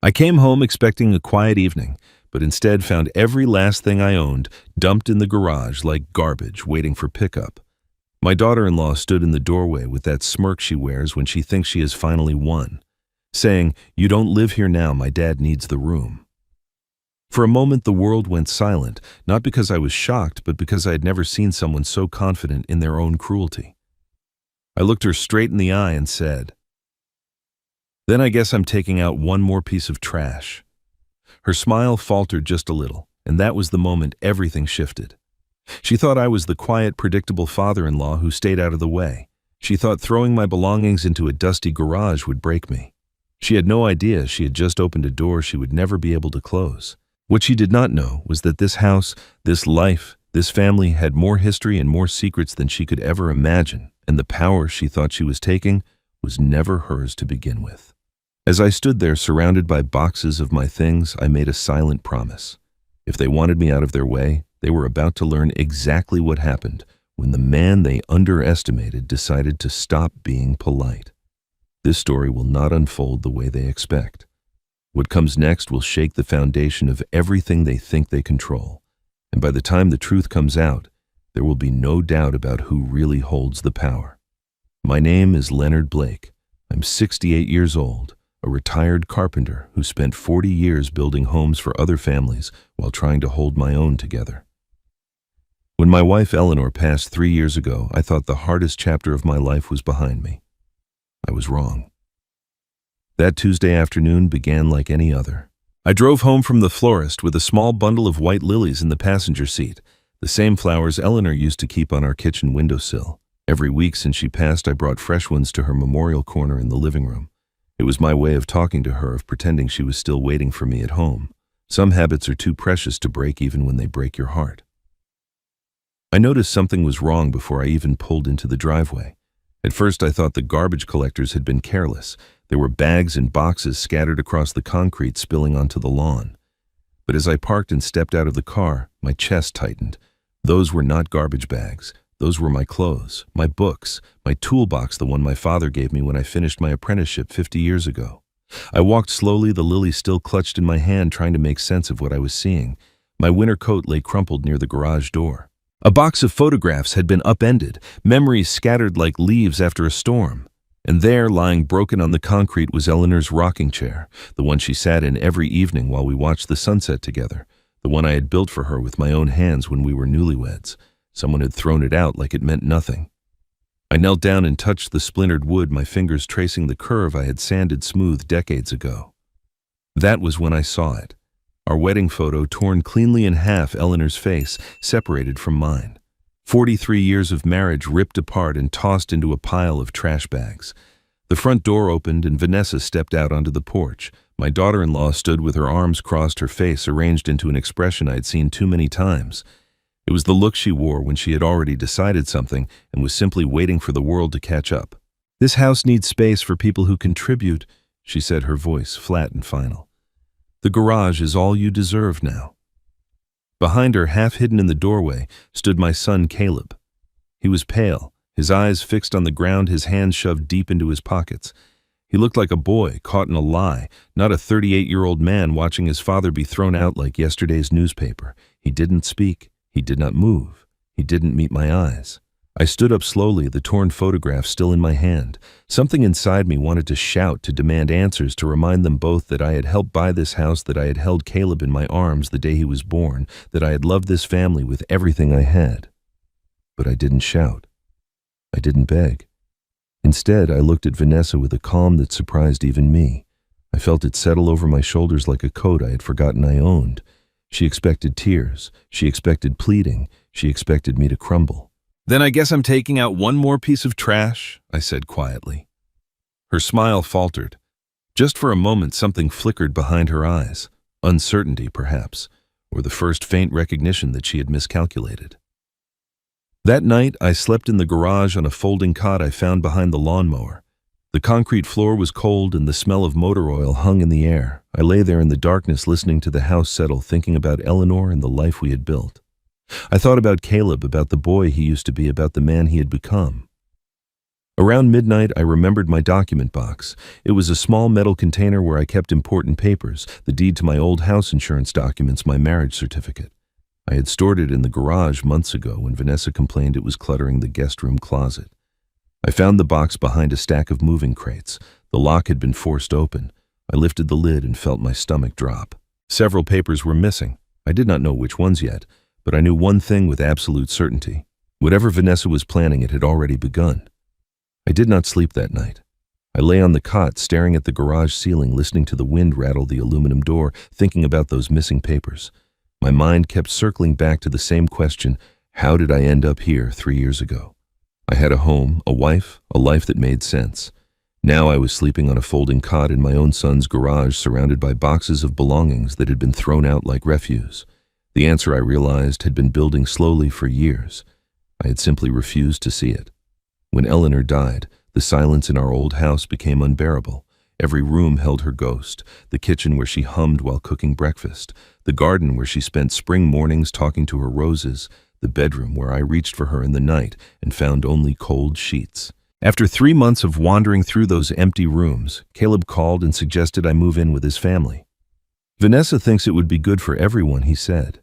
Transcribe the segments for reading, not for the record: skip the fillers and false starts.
I came home expecting a quiet evening, but instead found every last thing I owned dumped in the garage like garbage waiting for pickup. My daughter-in-law stood in the doorway with that smirk she wears when she thinks she has finally won, saying, "You don't live here now, my dad needs the room." For a moment the world went silent, not because I was shocked, but because I had never seen someone so confident in their own cruelty. I looked her straight in the eye and said, "Then I guess I'm taking out one more piece of trash." Her smile faltered just a little, and that was the moment everything shifted. She thought I was the quiet, predictable father-in-law who stayed out of the way. She thought throwing my belongings into a dusty garage would break me. She had no idea she had just opened a door she would never be able to close. What she did not know was that this house, this life, this family had more history and more secrets than she could ever imagine, and the power she thought she was taking was never hers to begin with. As I stood there surrounded by boxes of my things, I made a silent promise. If they wanted me out of their way, they were about to learn exactly what happened when the man they underestimated decided to stop being polite. This story will not unfold the way they expect. What comes next will shake the foundation of everything they think they control. And by the time the truth comes out, there will be no doubt about who really holds the power. My name is Leonard Blake. I'm 68 years old, a retired carpenter who spent 40 years building homes for other families while trying to hold my own together. When my wife Eleanor passed 3 years ago, I thought the hardest chapter of my life was behind me. I was wrong. That Tuesday afternoon began like any other. I drove home from the florist with a small bundle of white lilies in the passenger seat, the same flowers Eleanor used to keep on our kitchen windowsill. Every week since she passed, I brought fresh ones to her memorial corner in the living room. It was my way of talking to her, of pretending she was still waiting for me at home. Some habits are too precious to break even when they break your heart. I noticed something was wrong before I even pulled into the driveway. At first I thought the garbage collectors had been careless. There were bags and boxes scattered across the concrete, spilling onto the lawn. But as I parked and stepped out of the car, my chest tightened. Those were not garbage bags. Those were my clothes, my books, my toolbox, the one my father gave me when I finished my apprenticeship 50 years ago. I walked slowly, the lily still clutched in my hand, trying to make sense of what I was seeing. My winter coat lay crumpled near the garage door. A box of photographs had been upended, memories scattered like leaves after a storm. And there, lying broken on the concrete, was Eleanor's rocking chair, the one she sat in every evening while we watched the sunset together, the one I had built for her with my own hands when we were newlyweds. Someone had thrown it out like it meant nothing. I knelt down and touched the splintered wood, my fingers tracing the curve I had sanded smooth decades ago. That was when I saw it. Our wedding photo torn cleanly in half, Eleanor's face separated from mine. 43 years of marriage ripped apart and tossed into a pile of trash bags. The front door opened and Vanessa stepped out onto the porch. My daughter-in-law stood with her arms crossed, her face arranged into an expression I'd seen too many times. It was the look she wore when she had already decided something and was simply waiting for the world to catch up. "This house needs space for people who contribute," she said, her voice flat and final. "The garage is all you deserve now." Behind her, half hidden in the doorway, stood my son Caleb. He was pale, his eyes fixed on the ground, his hands shoved deep into his pockets. He looked like a boy caught in a lie, not a 38-year-old man watching his father be thrown out like yesterday's newspaper. He didn't speak. He did not move. He didn't meet my eyes. I stood up slowly, the torn photograph still in my hand. Something inside me wanted to shout, to demand answers, to remind them both that I had helped buy this house, that I had held Caleb in my arms the day he was born, that I had loved this family with everything I had. But I didn't shout. I didn't beg. Instead, I looked at Vanessa with a calm that surprised even me. I felt it settle over my shoulders like a coat I had forgotten I owned. She expected tears. She expected pleading. She expected me to crumble. "Then I guess I'm taking out one more piece of trash," I said quietly. Her smile faltered. Just for a moment, something flickered behind her eyes. Uncertainty, perhaps, or the first faint recognition that she had miscalculated. That night, I slept in the garage on a folding cot I found behind the lawnmower. The concrete floor was cold and the smell of motor oil hung in the air. I lay there in the darkness, listening to the house settle, thinking about Eleanor and the life we had built. I thought about Caleb, about the boy he used to be, about the man he had become. Around midnight, I remembered my document box. It was a small metal container where I kept important papers, the deed to my old house insurance documents, my marriage certificate. I had stored it in the garage months ago when Vanessa complained it was cluttering the guest room closet. I found the box behind a stack of moving crates. The lock had been forced open. I lifted the lid and felt my stomach drop. Several papers were missing. I did not know which ones yet, but I knew one thing with absolute certainty. Whatever Vanessa was planning, it had already begun. I did not sleep that night. I lay on the cot, staring at the garage ceiling, listening to the wind rattle the aluminum door, thinking about those missing papers. My mind kept circling back to the same question: how did I end up here 3 years ago? I had a home, a wife, a life that made sense. Now I was sleeping on a folding cot in my own son's garage, surrounded by boxes of belongings that had been thrown out like refuse. The answer, I realized, had been building slowly for years. I had simply refused to see it. When Eleanor died, the silence in our old house became unbearable. Every room held her ghost: the kitchen where she hummed while cooking breakfast, the garden where she spent spring mornings talking to her roses, the bedroom where I reached for her in the night and found only cold sheets. After 3 months of wandering through those empty rooms, Caleb called and suggested I move in with his family. "Vanessa thinks it would be good for everyone," he said.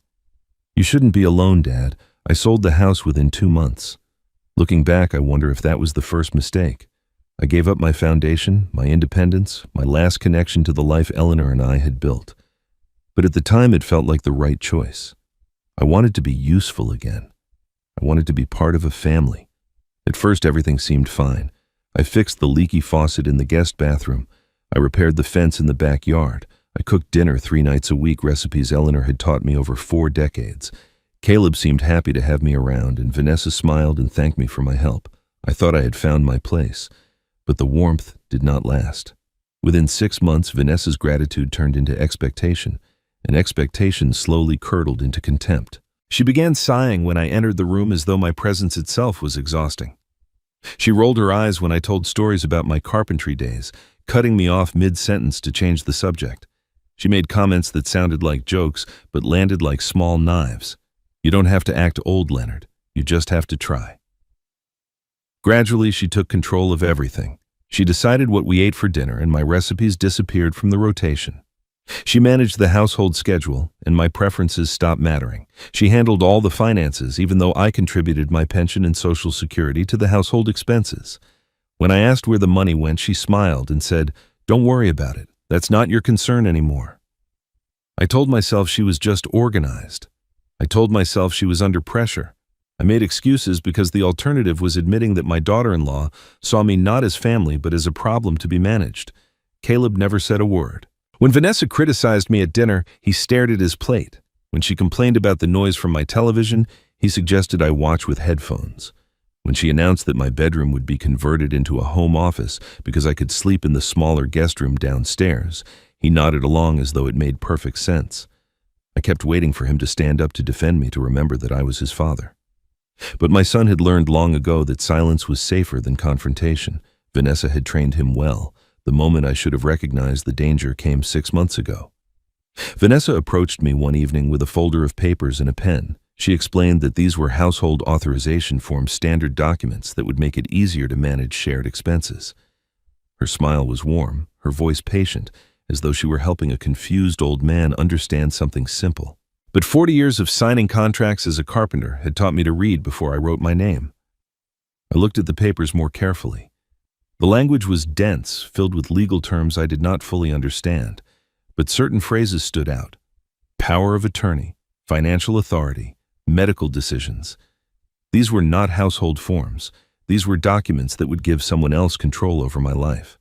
"You shouldn't be alone, Dad. I sold the house within 2 months. Looking back, I wonder if that was the first mistake. I gave up my foundation, my independence, my last connection to the life Eleanor and I had built. But at the time, it felt like the right choice. I wanted to be useful again. I wanted to be part of a family. At first, everything seemed fine. I fixed the leaky faucet in the guest bathroom. I repaired the fence in the backyard. I cooked dinner 3 nights a week, recipes Eleanor had taught me over 4 decades. Caleb seemed happy to have me around, and Vanessa smiled and thanked me for my help. I thought I had found my place. But the warmth did not last. Within 6 months, Vanessa's gratitude turned into expectation, and expectation slowly curdled into contempt. She began sighing when I entered the room, as though my presence itself was exhausting. She rolled her eyes when I told stories about my carpentry days, cutting me off mid-sentence to change the subject. She made comments that sounded like jokes, but landed like small knives. "You don't have to act old, Leonard. You just have to try." Gradually, she took control of everything. She decided what we ate for dinner, and my recipes disappeared from the rotation. She managed the household schedule, and my preferences stopped mattering. She handled all the finances, even though I contributed my pension and Social Security to the household expenses. When I asked where the money went, she smiled and said, "Don't worry about it. That's not your concern anymore." I told myself she was just organized. I told myself she was under pressure. I made excuses because the alternative was admitting that my daughter-in-law saw me not as family but as a problem to be managed. Caleb never said a word. When Vanessa criticized me at dinner, he stared at his plate. When she complained about the noise from my television, he suggested I watch with headphones. When she announced that my bedroom would be converted into a home office because I could sleep in the smaller guest room downstairs, he nodded along as though it made perfect sense. I kept waiting for him to stand up to defend me, to remember that I was his father. But my son had learned long ago that silence was safer than confrontation. Vanessa had trained him well. The moment I should have recognized the danger came 6 months ago. Vanessa approached me one evening with a folder of papers and a pen. She explained that these were household authorization form, standard documents that would make it easier to manage shared expenses. Her smile was warm, her voice patient, as though she were helping a confused old man understand something simple. But 40 years of signing contracts as a carpenter had taught me to read before I wrote my name. I looked at the papers more carefully. The language was dense, filled with legal terms I did not fully understand, but certain phrases stood out. Power of attorney, financial authority, medical decisions. These were not household forms. These were documents that would give someone else control over my life.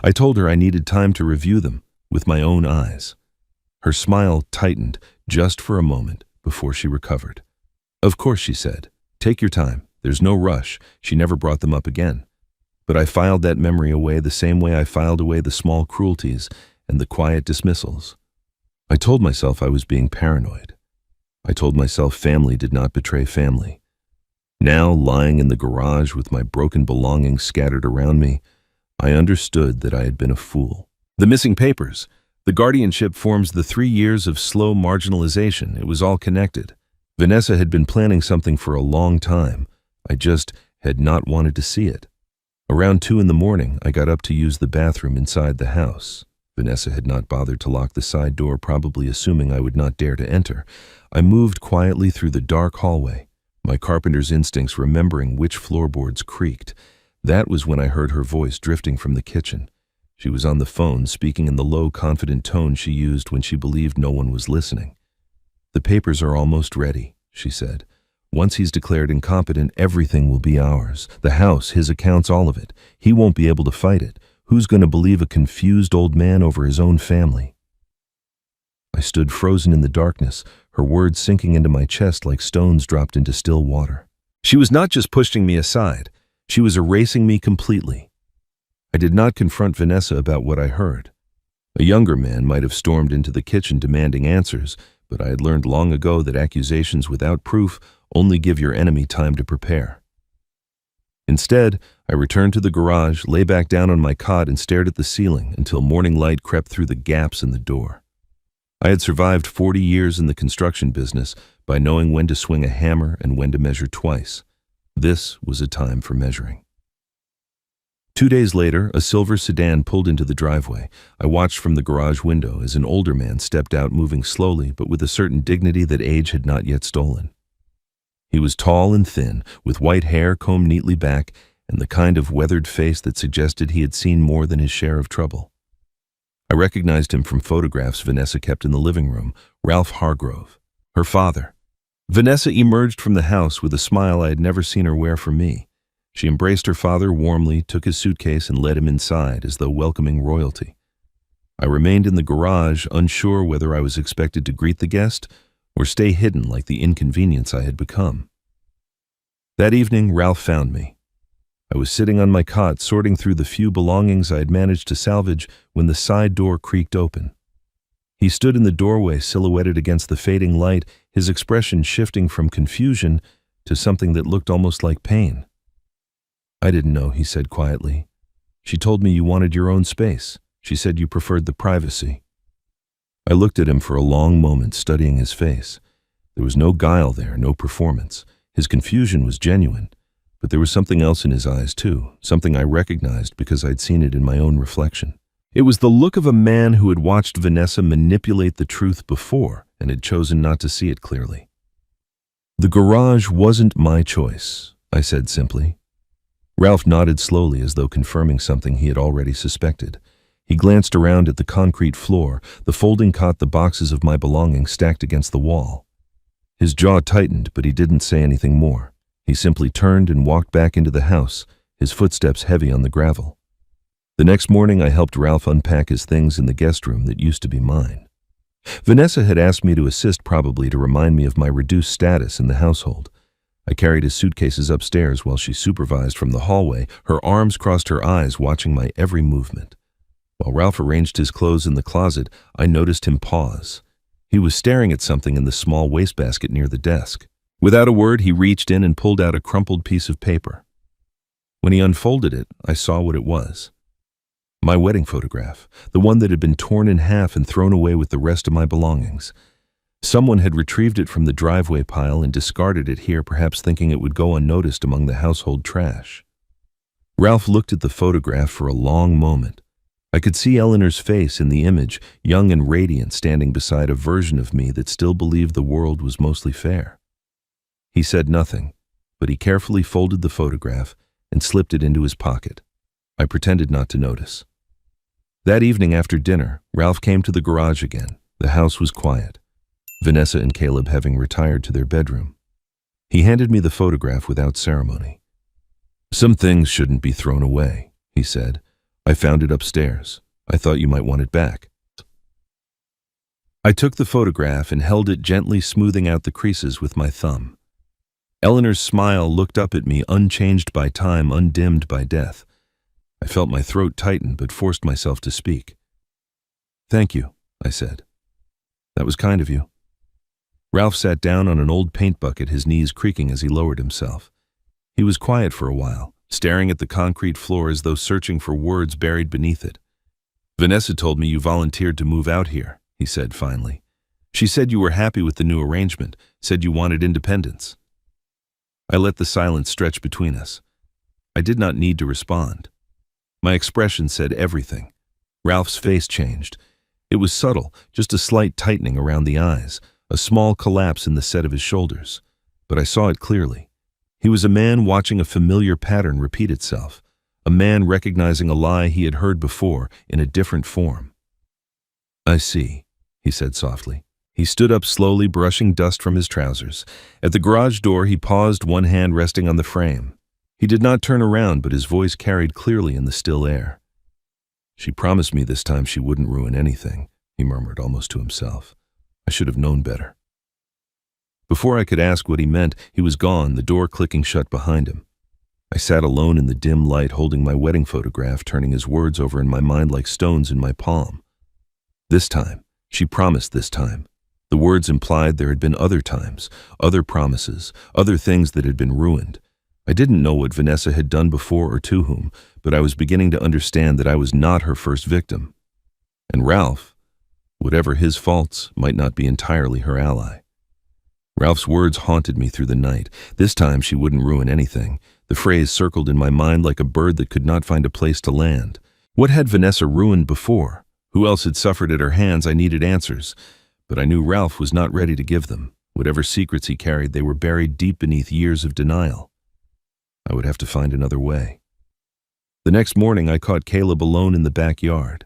I told her I needed time to review them with my own eyes. Her smile tightened just for a moment before she recovered. "Of course," she said. "Take your time. There's no rush." She never brought them up again. But I filed that memory away the same way I filed away the small cruelties and the quiet dismissals. I told myself I was being paranoid. I told myself family did not betray family. Now, lying in the garage with my broken belongings scattered around me, I understood that I had been a fool. The missing papers, the guardianship forms, the 3 years of slow marginalization, it was all connected. Vanessa had been planning something for a long time. I just had not wanted to see it. Around 2 in the morning, I got up to use the bathroom inside the house. Vanessa had not bothered to lock the side door, probably assuming I would not dare to enter. I moved quietly through the dark hallway, my carpenter's instincts remembering which floorboards creaked. That was when I heard her voice drifting from the kitchen. She was on the phone, speaking in the low, confident tone she used when she believed no one was listening. "The papers are almost ready," she said. "Once he's declared incompetent, everything will be ours. The house, his accounts, all of it. He won't be able to fight it. Who's going to believe a confused old man over his own family?" I stood frozen in the darkness, her words sinking into my chest like stones dropped into still water. She was not just pushing me aside, she was erasing me completely. I did not confront Vanessa about what I heard. A younger man might have stormed into the kitchen demanding answers, but I had learned long ago that accusations without proof only give your enemy time to prepare. Instead, I returned to the garage, lay back down on my cot, and stared at the ceiling until morning light crept through the gaps in the door. I had survived 40 years in the construction business by knowing when to swing a hammer and when to measure twice. This was a time for measuring. 2 days later, a silver sedan pulled into the driveway. I watched from the garage window as an older man stepped out, moving slowly but with a certain dignity that age had not yet stolen. He was tall and thin, with white hair combed neatly back and the kind of weathered face that suggested he had seen more than his share of trouble. I recognized him from photographs Vanessa kept in the living room, Ralph Hargrove, her father. Vanessa emerged from the house with a smile I had never seen her wear for me. She embraced her father warmly, took his suitcase, and led him inside as though welcoming royalty. I remained in the garage, unsure whether I was expected to greet the guest or stay hidden like the inconvenience I had become. That evening, Ralph found me. I was sitting on my cot, sorting through the few belongings I had managed to salvage when the side door creaked open. He stood in the doorway, silhouetted against the fading light, his expression shifting from confusion to something that looked almost like pain. "I didn't know," he said quietly. "She told me you wanted your own space. She said you preferred the privacy." I looked at him for a long moment, studying his face. There was no guile there, no performance. His confusion was genuine, but there was something else in his eyes too, something I recognized because I'd seen it in my own reflection. It was the look of a man who had watched Vanessa manipulate the truth before and had chosen not to see it clearly. "The garage wasn't my choice," I said simply. Ralph nodded slowly as though confirming something he had already suspected. He glanced around at the concrete floor, the folding cot, the boxes of my belongings stacked against the wall. His jaw tightened, but he didn't say anything more. He simply turned and walked back into the house, his footsteps heavy on the gravel. The next morning, I helped Ralph unpack his things in the guest room that used to be mine. Vanessa had asked me to assist, probably to remind me of my reduced status in the household. I carried his suitcases upstairs while she supervised from the hallway, her arms crossed her eyes, watching my every movement. While Ralph arranged his clothes in the closet, I noticed him pause. He was staring at something in the small wastebasket near the desk. Without a word, he reached in and pulled out a crumpled piece of paper. When he unfolded it, I saw what it was. My wedding photograph, the one that had been torn in half and thrown away with the rest of my belongings. Someone had retrieved it from the driveway pile and discarded it here, perhaps thinking it would go unnoticed among the household trash. Ralph looked at the photograph for a long moment. I could see Eleanor's face in the image, young and radiant, standing beside a version of me that still believed the world was mostly fair. He said nothing, but he carefully folded the photograph and slipped it into his pocket. I pretended not to notice. That evening after dinner, Ralph came to the garage again. The house was quiet, Vanessa and Caleb having retired to their bedroom. He handed me the photograph without ceremony. "Some things shouldn't be thrown away," he said. "I found it upstairs. I thought you might want it back." I took the photograph and held it, gently smoothing out the creases with my thumb. Eleanor's smile looked up at me, unchanged by time, undimmed by death. I felt my throat tighten, but forced myself to speak. "Thank you," I said. "That was kind of you." Ralph sat down on an old paint bucket, his knees creaking as he lowered himself. He was quiet for a while, staring at the concrete floor as though searching for words buried beneath it. "Vanessa told me you volunteered to move out here," he said finally. "She said you were happy with the new arrangement, said you wanted independence." I let the silence stretch between us. I did not need to respond. My expression said everything. Ralph's face changed. It was subtle, just a slight tightening around the eyes, a small collapse in the set of his shoulders. But I saw it clearly. He was a man watching a familiar pattern repeat itself, a man recognizing a lie he had heard before in a different form. "I see," he said softly. He stood up slowly, brushing dust from his trousers. At the garage door, he paused, one hand resting on the frame. He did not turn around, but his voice carried clearly in the still air. "She promised me this time she wouldn't ruin anything," he murmured almost to himself. "I should have known better." Before I could ask what he meant, he was gone, the door clicking shut behind him. I sat alone in the dim light, holding my wedding photograph, turning his words over in my mind like stones in my palm. This time, she promised this time. The words implied there had been other times, other promises, other things that had been ruined. I didn't know what Vanessa had done before or to whom, but I was beginning to understand that I was not her first victim. And Ralph, whatever his faults, might not be entirely her ally. Ralph's words haunted me through the night. This time she wouldn't ruin anything. The phrase circled in my mind like a bird that could not find a place to land. What had Vanessa ruined before? Who else had suffered at her hands? I needed answers. But I knew Ralph was not ready to give them. Whatever secrets he carried, they were buried deep beneath years of denial. I would have to find another way. The next morning, I caught Caleb alone in the backyard.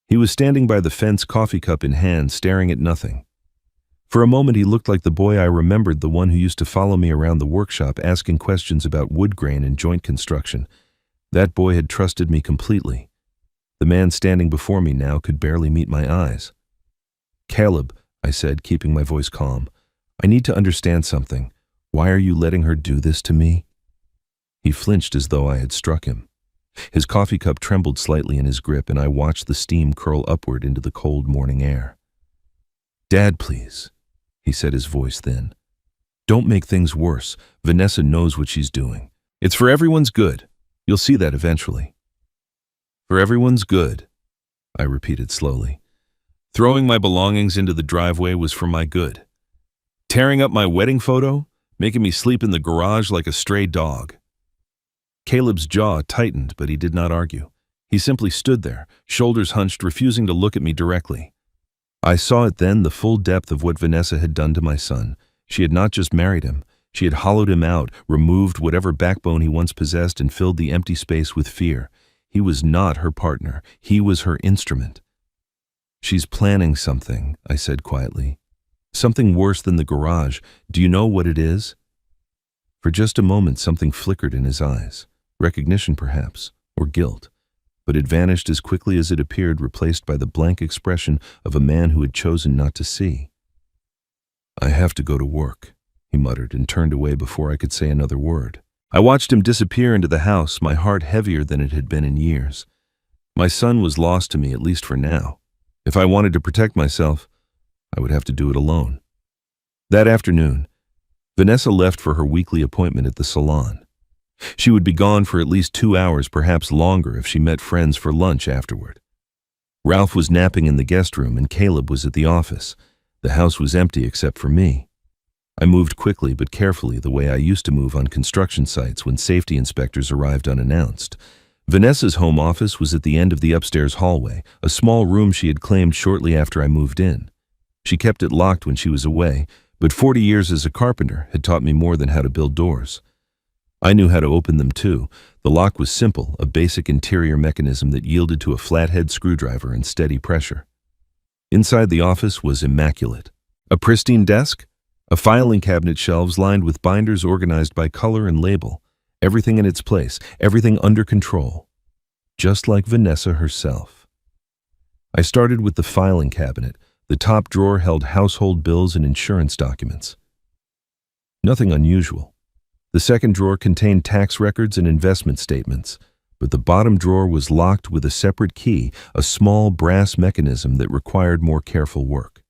He was standing by the fence, coffee cup in hand, staring at nothing. For a moment, he looked like the boy I remembered, the one who used to follow me around the workshop, asking questions about wood grain and joint construction. That boy had trusted me completely. The man standing before me now could barely meet my eyes. "Caleb," I said, keeping my voice calm, "I need to understand something. Why are you letting her do this to me?" He flinched as though I had struck him. His coffee cup trembled slightly in his grip, and I watched the steam curl upward into the cold morning air. "Dad, please," he said, his voice thin. "Don't make things worse. Vanessa knows what she's doing. It's for everyone's good. You'll see that eventually." "For everyone's good," I repeated slowly. Throwing my belongings into the driveway was for my good. Tearing up my wedding photo, making me sleep in the garage like a stray dog. Caleb's jaw tightened, but he did not argue. He simply stood there, shoulders hunched, refusing to look at me directly. I saw it then, the full depth of what Vanessa had done to my son. She had not just married him. She had hollowed him out, removed whatever backbone he once possessed, and filled the empty space with fear. He was not her partner. He was her instrument. "She's planning something," I said quietly. "Something worse than the garage. Do you know what it is?" For just a moment, something flickered in his eyes. Recognition, perhaps, or guilt. But it vanished as quickly as it appeared, replaced by the blank expression of a man who had chosen not to see. "I have to go to work," he muttered, and turned away before I could say another word. I watched him disappear into the house, my heart heavier than it had been in years. My son was lost to me, at least for now. If I wanted to protect myself, I would have to do it alone. That afternoon, Vanessa left for her weekly appointment at the salon. She would be gone for at least 2 hours, perhaps longer if she met friends for lunch afterward. Ralph was napping in the guest room and Caleb was at the office. The house was empty except for me. I moved quickly but carefully, the way I used to move on construction sites when safety inspectors arrived unannounced. Vanessa's home office was at the end of the upstairs hallway, a small room she had claimed shortly after I moved in. She kept it locked when she was away, but 40 years as a carpenter had taught me more than how to build doors. I knew how to open them too. The lock was simple, a basic interior mechanism that yielded to a flathead screwdriver and steady pressure. Inside the office was immaculate. A pristine desk, a filing cabinet, shelves lined with binders organized by color and label, everything in its place, everything under control, just like Vanessa herself. I started with the filing cabinet. The top drawer held household bills and insurance documents. Nothing unusual. The second drawer contained tax records and investment statements, but the bottom drawer was locked with a separate key, a small brass mechanism that required more careful work.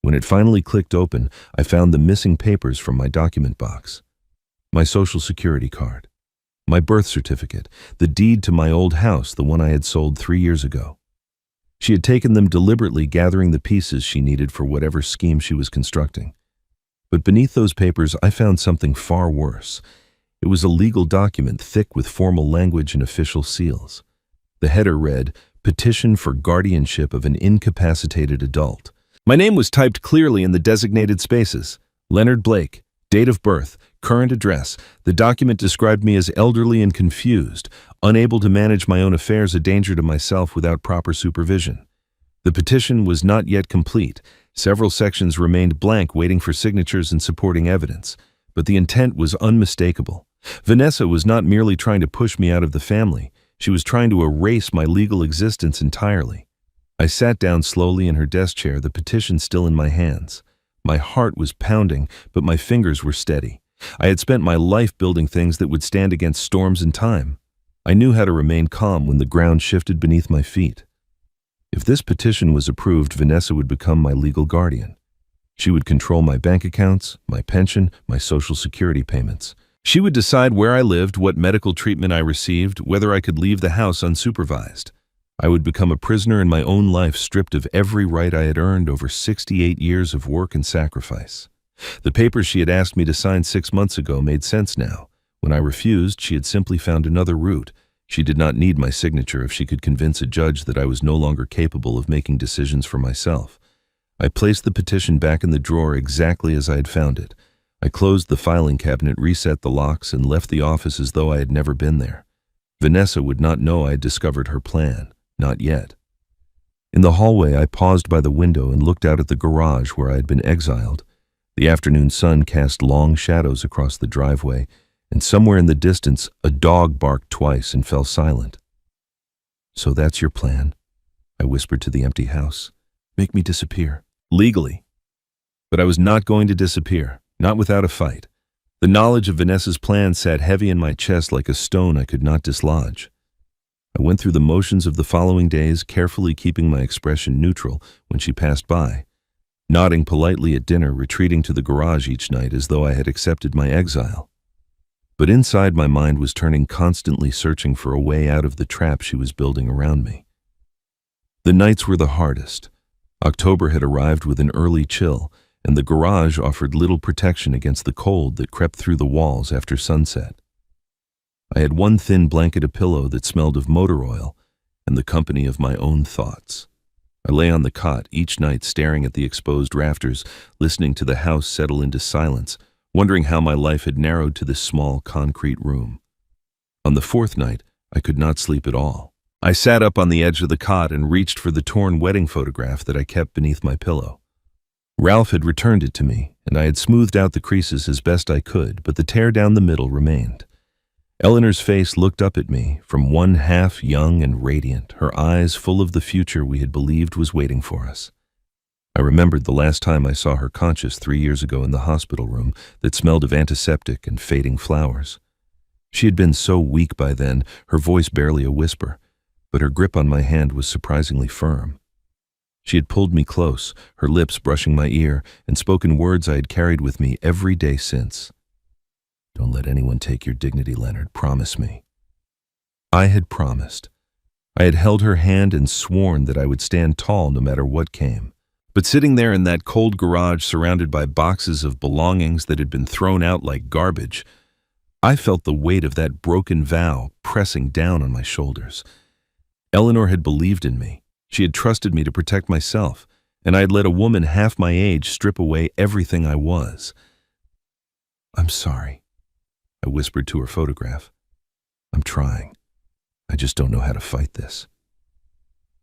When it finally clicked open, I found the missing papers from my document box. My Social Security card, my birth certificate, the deed to my old house, the one I had sold 3 years ago. She had taken them deliberately, gathering the pieces she needed for whatever scheme she was constructing. But beneath those papers, I found something far worse. It was a legal document thick with formal language and official seals. The header read, "Petition for guardianship of an incapacitated adult." My name was typed clearly in the designated spaces. Leonard Blake, date of birth, current address. The document described me as elderly and confused, unable to manage my own affairs, a danger to myself without proper supervision. The petition was not yet complete. Several sections remained blank, waiting for signatures and supporting evidence. But the intent was unmistakable. Vanessa was not merely trying to push me out of the family. She was trying to erase my legal existence entirely. I sat down slowly in her desk chair, the petition still in my hands. My heart was pounding, but my fingers were steady. I had spent my life building things that would stand against storms and time. I knew how to remain calm when the ground shifted beneath my feet. If this petition was approved, Vanessa would become my legal guardian. She would control my bank accounts, my pension, my social security payments. She would decide where I lived, what medical treatment I received, whether I could leave the house unsupervised. I would become a prisoner in my own life, stripped of every right I had earned over 68 years of work and sacrifice. The papers she had asked me to sign 6 months ago made sense now. When I refused, she had simply found another route. She did not need my signature if she could convince a judge that I was no longer capable of making decisions for myself. I placed the petition back in the drawer exactly as I had found it. I closed the filing cabinet, reset the locks, and left the office as though I had never been there. Vanessa would not know I had discovered her plan. Not yet. In the hallway, I paused by the window and looked out at the garage where I had been exiled. The afternoon sun cast long shadows across the driveway, and somewhere in the distance, a dog barked twice and fell silent. "So that's your plan?" I whispered to the empty house. "Make me disappear." Legally. But I was not going to disappear, not without a fight. The knowledge of Vanessa's plan sat heavy in my chest like a stone I could not dislodge. I went through the motions of the following days, carefully keeping my expression neutral when she passed by, nodding politely at dinner, retreating to the garage each night as though I had accepted my exile. But inside, my mind was turning, constantly searching for a way out of the trap she was building around me. The nights were the hardest. October had arrived with an early chill, and the garage offered little protection against the cold that crept through the walls after sunset. I had one thin blanket, a pillow that smelled of motor oil, and the company of my own thoughts. I lay on the cot each night, staring at the exposed rafters, listening to the house settle into silence, wondering how my life had narrowed to this small concrete room. On the fourth night, I could not sleep at all. I sat up on the edge of the cot and reached for the torn wedding photograph that I kept beneath my pillow. Ralph had returned it to me, and I had smoothed out the creases as best I could, but the tear down the middle remained. Eleanor's face looked up at me, from one half young and radiant, her eyes full of the future we had believed was waiting for us. I remembered the last time I saw her conscious 3 years ago in the hospital room that smelled of antiseptic and fading flowers. She had been so weak by then, her voice barely a whisper, but her grip on my hand was surprisingly firm. She had pulled me close, her lips brushing my ear, and spoken words I had carried with me every day since. "Don't let anyone take your dignity, Leonard. Promise me." I had promised. I had held her hand and sworn that I would stand tall no matter what came. But sitting there in that cold garage, surrounded by boxes of belongings that had been thrown out like garbage, I felt the weight of that broken vow pressing down on my shoulders. Eleanor had believed in me. She had trusted me to protect myself, and I had let a woman half my age strip away everything I was. "I'm sorry," I whispered to her photograph. "I'm trying. I just don't know how to fight this."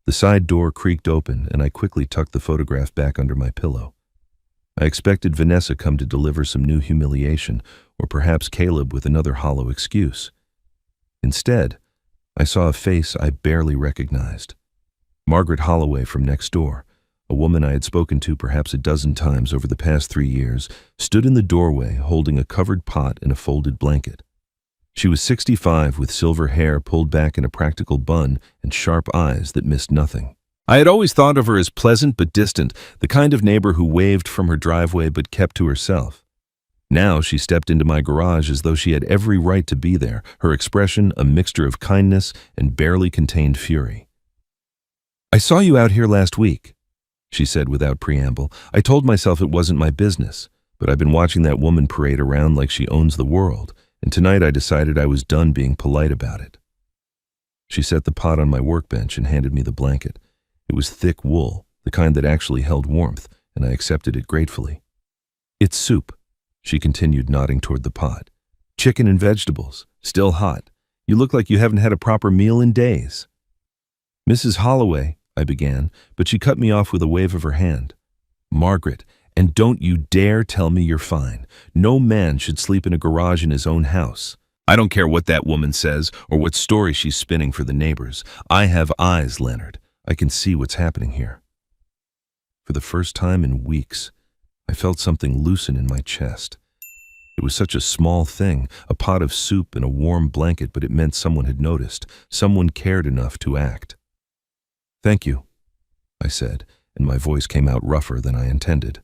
The side door creaked open, and I quickly tucked the photograph back under my pillow. I expected Vanessa come to deliver some new humiliation, or perhaps Caleb with another hollow excuse. Instead, I saw a face I barely recognized. Margaret Holloway from next door, a woman I had spoken to perhaps a dozen times over the past 3 years, stood in the doorway holding a covered pot and a folded blanket. She was 65 with silver hair pulled back in a practical bun and sharp eyes that missed nothing. I had always thought of her as pleasant but distant, the kind of neighbor who waved from her driveway but kept to herself. Now she stepped into my garage as though she had every right to be there, her expression a mixture of kindness and barely contained fury. "I saw you out here last week," she said without preamble. I told myself it wasn't my business, but I've been watching that woman parade around like she owns the world, and tonight I decided I was done being polite about it. She set the pot on my workbench and handed me the blanket. It was thick wool, the kind that actually held warmth, and I accepted it gratefully. "It's soup," she continued, nodding toward the pot. "Chicken and vegetables, still hot. You look like you haven't had a proper meal in days." "Mrs. Holloway," I began, but she cut me off with a wave of her hand. "Margaret, and don't you dare tell me you're fine. No man should sleep in a garage in his own house. I don't care what that woman says or what story she's spinning for the neighbors. I have eyes, Leonard. I can see what's happening here." For the first time in weeks, I felt something loosen in my chest. It was such a small thing, a pot of soup and a warm blanket, but it meant someone had noticed. Someone cared enough to act. "Thank you," I said, and my voice came out rougher than I intended.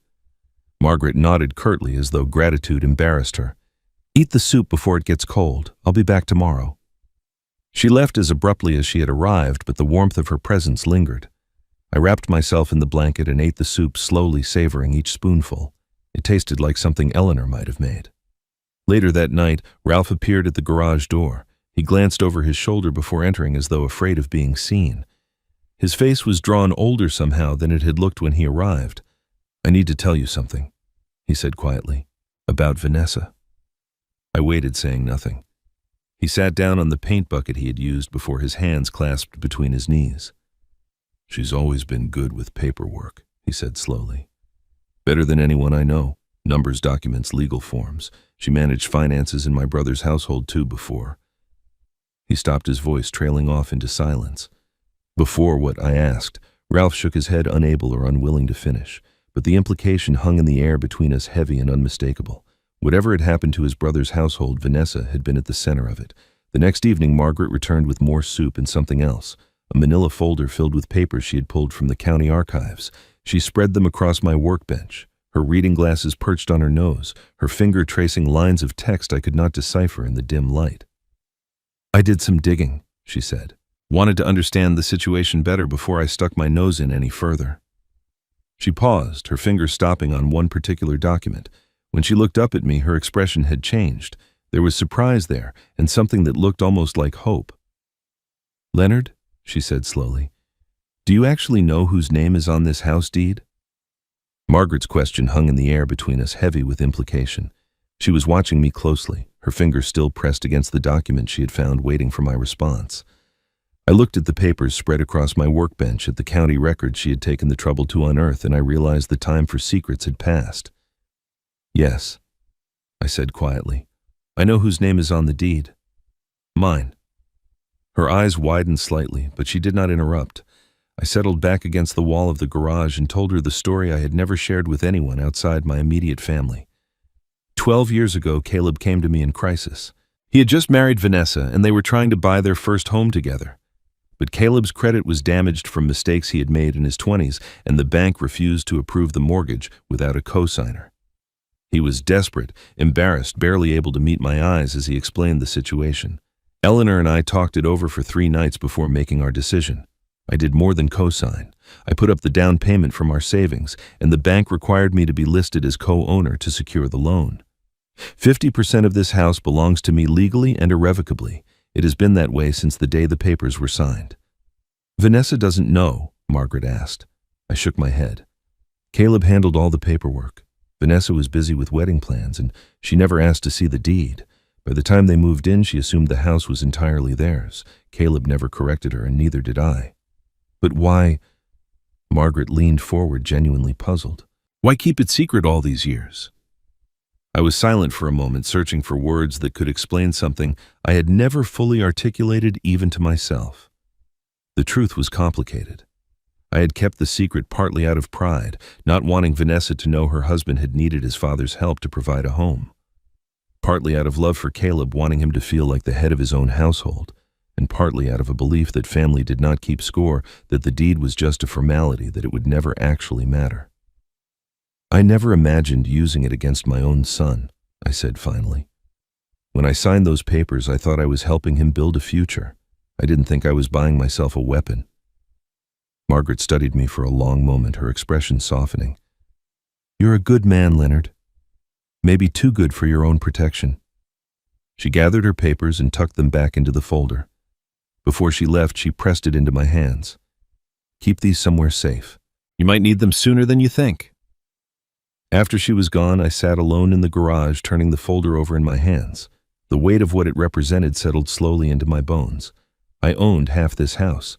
Margaret nodded curtly as though gratitude embarrassed her. "Eat the soup before it gets cold. I'll be back tomorrow." She left as abruptly as she had arrived, but the warmth of her presence lingered. I wrapped myself in the blanket and ate the soup, slowly savoring each spoonful. It tasted like something Eleanor might have made. Later that night, Ralph appeared at the garage door. He glanced over his shoulder before entering as though afraid of being seen. His face was drawn older somehow than it had looked when he arrived. "I need to tell you something," he said quietly, "about Vanessa." I waited, saying nothing. He sat down on the paint bucket he had used before, his hands clasped between his knees. "She's always been good with paperwork," he said slowly. "Better than anyone I know. Numbers, documents, legal forms. She managed finances in my brother's household too before." He stopped, his voice trailing off into silence. "Before what?" I asked. Ralph shook his head, unable or unwilling to finish, but the implication hung in the air between us, heavy and unmistakable. Whatever had happened to his brother's household, Vanessa had been at the center of it. The next evening, Margaret returned with more soup and something else, a manila folder filled with papers she had pulled from the county archives. She spread them across my workbench, her reading glasses perched on her nose, her finger tracing lines of text I could not decipher in the dim light. "I did some digging," she said. "Wanted to understand the situation better before I stuck my nose in any further." She paused, her fingers stopping on one particular document. When she looked up at me, her expression had changed. There was surprise there, and something that looked almost like hope. "Leonard," she said slowly, "do you actually know whose name is on this house deed?" Margaret's question hung in the air between us, heavy with implication. She was watching me closely, her fingers still pressed against the document she had found, waiting for my response. I looked at the papers spread across my workbench, at the county records she had taken the trouble to unearth, and I realized the time for secrets had passed. "Yes," I said quietly. "I know whose name is on the deed. Mine." Her eyes widened slightly, but she did not interrupt. I settled back against the wall of the garage and told her the story I had never shared with anyone outside my immediate family. 12 years ago, Caleb came to me in crisis. He had just married Vanessa, and they were trying to buy their first home together. But Caleb's credit was damaged from mistakes he had made in his 20s, and the bank refused to approve the mortgage without a co-signer. He was desperate, embarrassed, barely able to meet my eyes as he explained the situation. Eleanor and I talked it over for 3 nights before making our decision. I did more than co-sign. I put up the down payment from our savings, and the bank required me to be listed as co-owner to secure the loan. 50% of this house belongs to me legally and irrevocably. It has been that way since the day the papers were signed. "Vanessa doesn't know?" Margaret asked. I shook my head. "Caleb handled all the paperwork. Vanessa was busy with wedding plans, and she never asked to see the deed. By the time they moved in, she assumed the house was entirely theirs. Caleb never corrected her, and neither did I." "But why?" Margaret leaned forward, genuinely puzzled. "Why keep it secret all these years?" I was silent for a moment, searching for words that could explain something I had never fully articulated even to myself. The truth was complicated. I had kept the secret partly out of pride, not wanting Vanessa to know her husband had needed his father's help to provide a home. Partly out of love for Caleb, wanting him to feel like the head of his own household, and partly out of a belief that family did not keep score, that the deed was just a formality, that it would never actually matter. "I never imagined using it against my own son," I said finally. "When I signed those papers, I thought I was helping him build a future. I didn't think I was buying myself a weapon." Margaret studied me for a long moment, her expression softening. "You're a good man, Leonard. Maybe too good for your own protection." She gathered her papers and tucked them back into the folder. Before she left, she pressed it into my hands. "Keep these somewhere safe. You might need them sooner than you think." After she was gone, I sat alone in the garage, turning the folder over in my hands. The weight of what it represented settled slowly into my bones. I owned half this house.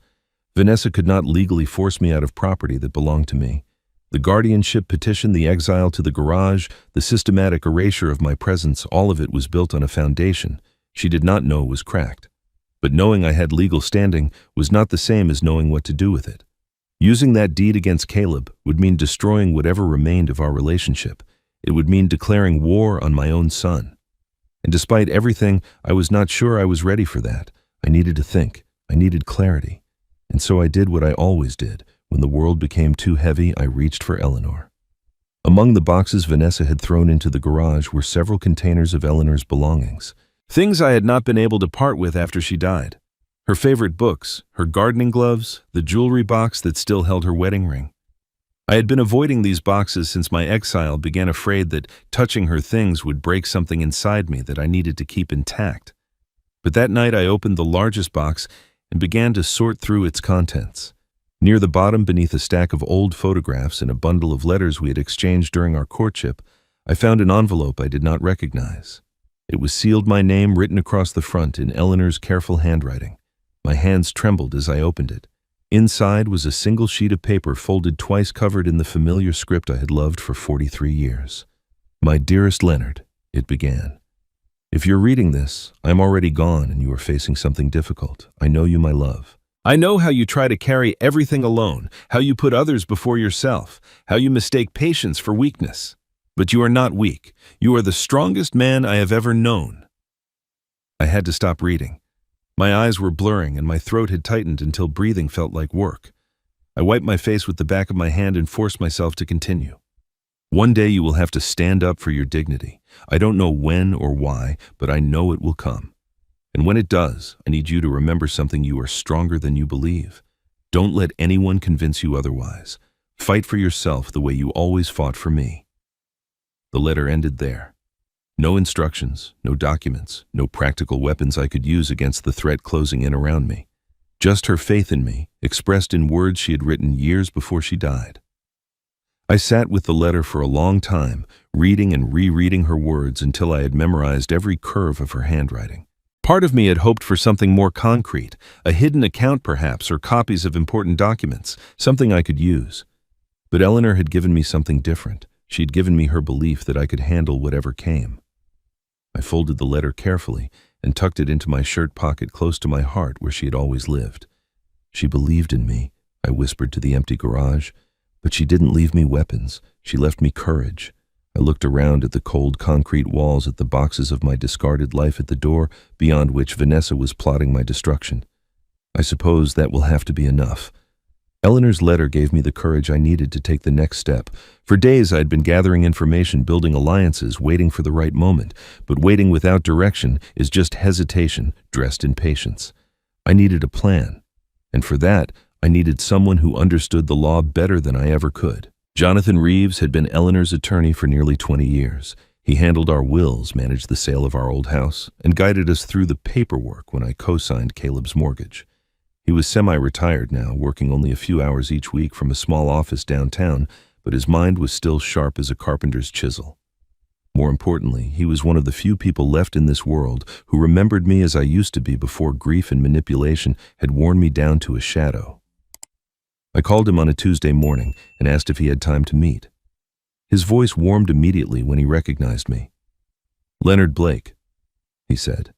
Vanessa could not legally force me out of property that belonged to me. The guardianship petition, the exile to the garage, the systematic erasure of my presence, all of it was built on a foundation she did not know was cracked. But knowing I had legal standing was not the same as knowing what to do with it. Using that deed against Caleb would mean destroying whatever remained of our relationship. It would mean declaring war on my own son. And despite everything, I was not sure I was ready for that. I needed to think. I needed clarity. And so I did what I always did. When the world became too heavy, I reached for Eleanor. Among the boxes Vanessa had thrown into the garage were several containers of Eleanor's belongings. Things I had not been able to part with after she died. Her favorite books, her gardening gloves, the jewelry box that still held her wedding ring. I had been avoiding these boxes since my exile, began afraid that touching her things would break something inside me that I needed to keep intact. But that night I opened the largest box and began to sort through its contents. Near the bottom, beneath a stack of old photographs and a bundle of letters we had exchanged during our courtship, I found an envelope I did not recognize. It was sealed, my name written across the front in Eleanor's careful handwriting. My hands trembled as I opened it. Inside was a single sheet of paper folded twice, covered in the familiar script I had loved for 43 years. "My dearest Leonard," it began. "If you're reading this, I'm already gone and you are facing something difficult. I know you, my love. I know how you try to carry everything alone, how you put others before yourself, how you mistake patience for weakness. But you are not weak. You are the strongest man I have ever known." I had to stop reading. My eyes were blurring and my throat had tightened until breathing felt like work. I wiped my face with the back of my hand and forced myself to continue. "One day you will have to stand up for your dignity. I don't know when or why, but I know it will come. And when it does, I need you to remember something: you are stronger than you believe. Don't let anyone convince you otherwise. Fight for yourself the way you always fought for me." The letter ended there. No instructions, no documents, no practical weapons I could use against the threat closing in around me. Just her faith in me, expressed in words she had written years before she died. I sat with the letter for a long time, reading and rereading her words until I had memorized every curve of her handwriting. Part of me had hoped for something more concrete, a hidden account perhaps, or copies of important documents, something I could use. But Eleanor had given me something different. She'd given me her belief that I could handle whatever came. I folded the letter carefully and tucked it into my shirt pocket close to my heart where she had always lived. "She believed in me," I whispered to the empty garage, "but she didn't leave me weapons. She left me courage." I looked around at the cold concrete walls, at the boxes of my discarded life, at the door beyond which Vanessa was plotting my destruction. I suppose that will have to be enough. Eleanor's letter gave me the courage I needed to take the next step. For days I had been gathering information, building alliances, waiting for the right moment. But waiting without direction is just hesitation dressed in patience. I needed a plan. And for that, I needed someone who understood the law better than I ever could. Jonathan Reeves had been Eleanor's attorney for nearly 20 years. He handled our wills, managed the sale of our old house, and guided us through the paperwork when I co-signed Caleb's mortgage. He was semi-retired now, working only a few hours each week from a small office downtown, but his mind was still sharp as a carpenter's chisel. More importantly, he was one of the few people left in this world who remembered me as I used to be before grief and manipulation had worn me down to a shadow. I called him on a Tuesday morning and asked if he had time to meet. His voice warmed immediately when he recognized me. "Leonard Blake," he said.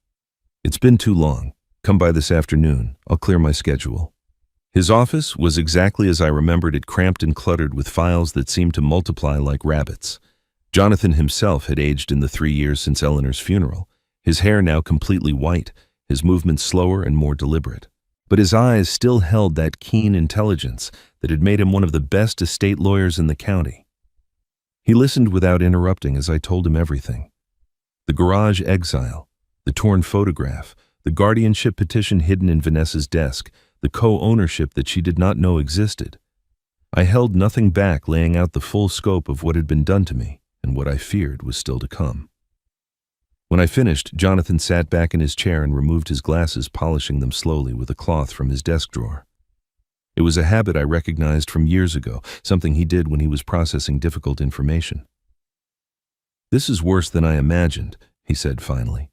"It's been too long. Come by this afternoon. I'll clear my schedule." His office was exactly as I remembered it, cramped and cluttered with files that seemed to multiply like rabbits. Jonathan himself had aged in the 3 years since Eleanor's funeral, his hair now completely white, his movements slower and more deliberate. But his eyes still held that keen intelligence that had made him one of the best estate lawyers in the county. He listened without interrupting as I told him everything. The garage exile, the torn photograph, the guardianship petition hidden in Vanessa's desk, the co-ownership that she did not know existed. I held nothing back, laying out the full scope of what had been done to me and what I feared was still to come. When I finished, Jonathan sat back in his chair and removed his glasses, polishing them slowly with a cloth from his desk drawer. It was a habit I recognized from years ago, something he did when he was processing difficult information. "This is worse than I imagined," he said finally.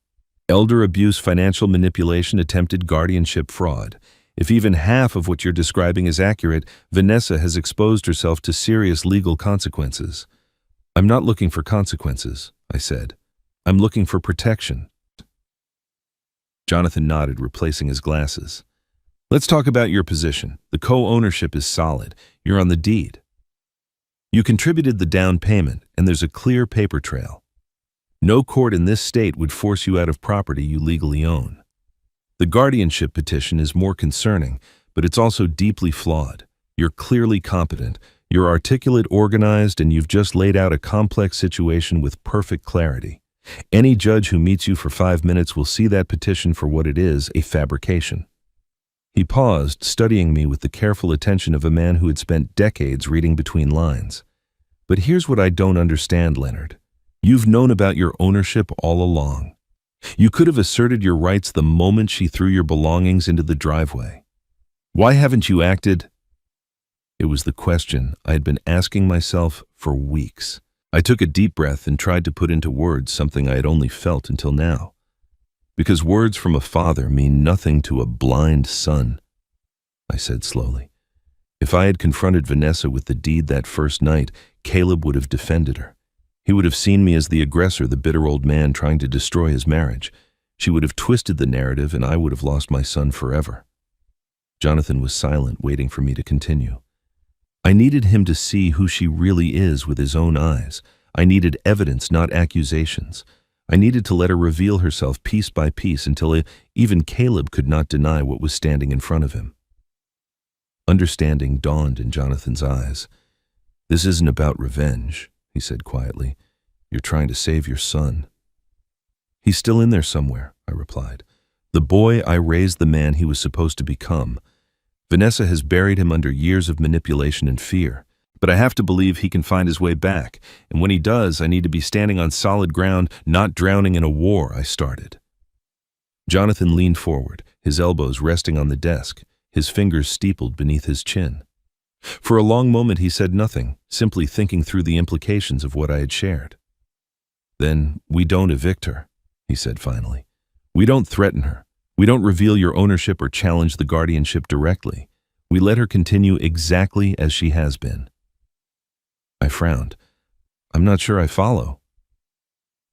"Elder abuse, financial manipulation, attempted guardianship fraud. If even half of what you're describing is accurate, Vanessa has exposed herself to serious legal consequences." "I'm not looking for consequences," I said. "I'm looking for protection." Jonathan nodded, replacing his glasses. "Let's talk about your position. The co-ownership is solid. You're on the deed. You contributed the down payment, and there's a clear paper trail. No court in this state would force you out of property you legally own. The guardianship petition is more concerning, but it's also deeply flawed. You're clearly competent. You're articulate, organized, and you've just laid out a complex situation with perfect clarity. Any judge who meets you for 5 minutes will see that petition for what it is, a fabrication." He paused, studying me with the careful attention of a man who had spent decades reading between lines. "But here's what I don't understand, Leonard. You've known about your ownership all along. You could have asserted your rights the moment she threw your belongings into the driveway. Why haven't you acted?" It was the question I had been asking myself for weeks. I took a deep breath and tried to put into words something I had only felt until now. "Because words from a father mean nothing to a blind son," I said slowly. "If I had confronted Vanessa with the deed that first night, Caleb would have defended her. He would have seen me as the aggressor, the bitter old man trying to destroy his marriage. She would have twisted the narrative, and I would have lost my son forever." Jonathan was silent, waiting for me to continue. "I needed him to see who she really is with his own eyes. I needed evidence, not accusations. I needed to let her reveal herself piece by piece until even Caleb could not deny what was standing in front of him." Understanding dawned in Jonathan's eyes. "This isn't about revenge," he said quietly. "You're trying to save your son." "He's still in there somewhere," I replied. "The boy I raised, the man he was supposed to become. Vanessa has buried him under years of manipulation and fear. But I have to believe he can find his way back, and when he does, I need to be standing on solid ground, not drowning in a war I started." Jonathan leaned forward, his elbows resting on the desk, his fingers steepled beneath his chin. For a long moment he said nothing, simply thinking through the implications of what I had shared. "Then we don't evict her," he said finally. "We don't threaten her. We don't reveal your ownership or challenge the guardianship directly. We let her continue exactly as she has been." I frowned. "I'm not sure I follow."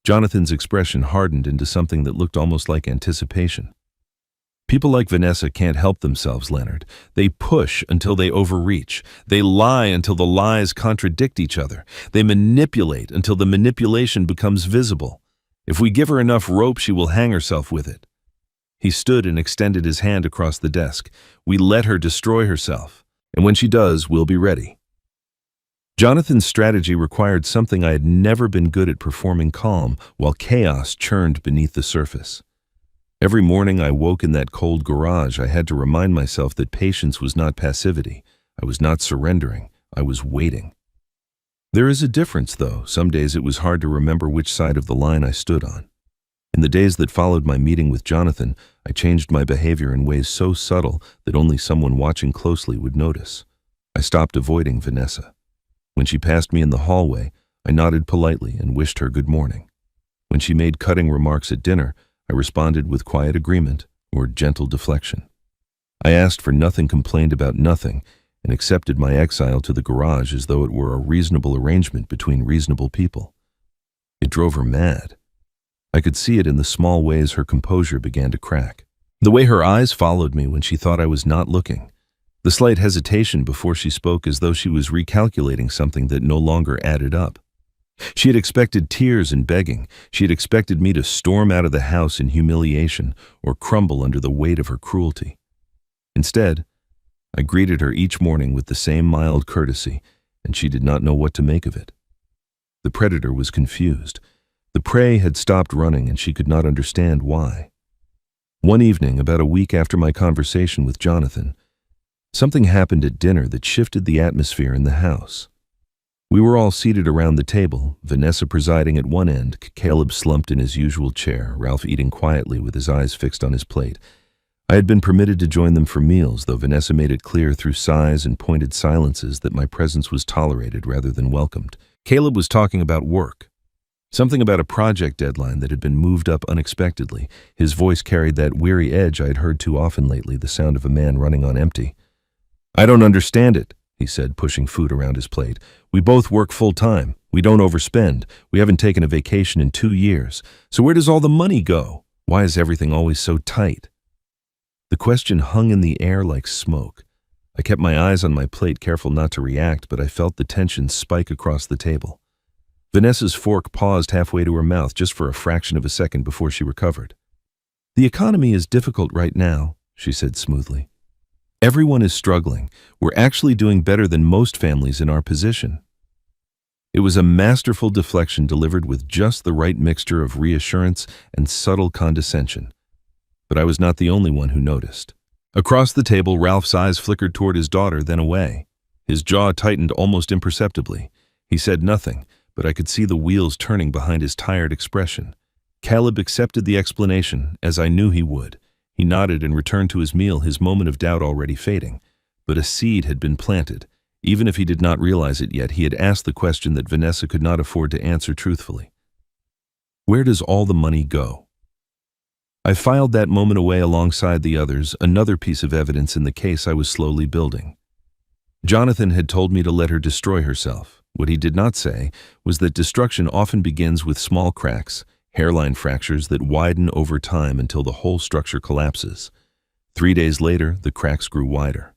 Jonathan's expression hardened into something that looked almost like anticipation. "People like Vanessa can't help themselves, Leonard. They push until they overreach. They lie until the lies contradict each other. They manipulate until the manipulation becomes visible. If we give her enough rope, she will hang herself with it." He stood and extended his hand across the desk. "We let her destroy herself, and when she does, we'll be ready." Jonathan's strategy required something I had never been good at: performing calm while chaos churned beneath the surface. Every morning I woke in that cold garage, I had to remind myself that patience was not passivity. I was not surrendering. I was waiting. There is a difference, though. Some days it was hard to remember which side of the line I stood on. In the days that followed my meeting with Jonathan, I changed my behavior in ways so subtle that only someone watching closely would notice. I stopped avoiding Vanessa. When she passed me in the hallway, I nodded politely and wished her good morning. When she made cutting remarks at dinner, I responded with quiet agreement or gentle deflection. I asked for nothing, complained about nothing, and accepted my exile to the garage as though it were a reasonable arrangement between reasonable people. It drove her mad. I could see it in the small ways her composure began to crack. The way her eyes followed me when she thought I was not looking. The slight hesitation before she spoke, as though she was recalculating something that no longer added up. She had expected tears and begging. She had expected me to storm out of the house in humiliation or crumble under the weight of her cruelty. Instead, I greeted her each morning with the same mild courtesy, and she did not know what to make of it. The predator was confused. The prey had stopped running, and she could not understand why. One evening, about a week after my conversation with Jonathan, something happened at dinner that shifted the atmosphere in the house. We were all seated around the table, Vanessa presiding at one end, Caleb slumped in his usual chair, Ralph eating quietly with his eyes fixed on his plate. I had been permitted to join them for meals, though Vanessa made it clear through sighs and pointed silences that my presence was tolerated rather than welcomed. Caleb was talking about work. Something about a project deadline that had been moved up unexpectedly. His voice carried that weary edge I had heard too often lately, the sound of a man running on empty. "I don't understand it," he said, pushing food around his plate. "We both work full-time. We don't overspend. We haven't taken a vacation in 2 years. So where does all the money go? Why is everything always so tight?" The question hung in the air like smoke. I kept my eyes on my plate, careful not to react, but I felt the tension spike across the table. Vanessa's fork paused halfway to her mouth just for a fraction of a second before she recovered. "The economy is difficult right now," she said smoothly. "Everyone is struggling. We're actually doing better than most families in our position." It was a masterful deflection delivered with just the right mixture of reassurance and subtle condescension. But I was not the only one who noticed. Across the table, Ralph's eyes flickered toward his daughter, then away. His jaw tightened almost imperceptibly. He said nothing, but I could see the wheels turning behind his tired expression. Caleb accepted the explanation, as I knew he would. He nodded and returned to his meal, his moment of doubt already fading. But a seed had been planted. Even if he did not realize it yet, he had asked the question that Vanessa could not afford to answer truthfully. Where does all the money go? I filed that moment away alongside the others, another piece of evidence in the case I was slowly building. Jonathan had told me to let her destroy herself. What he did not say was that destruction often begins with small cracks, hairline fractures that widen over time until the whole structure collapses. 3 days later, the cracks grew wider.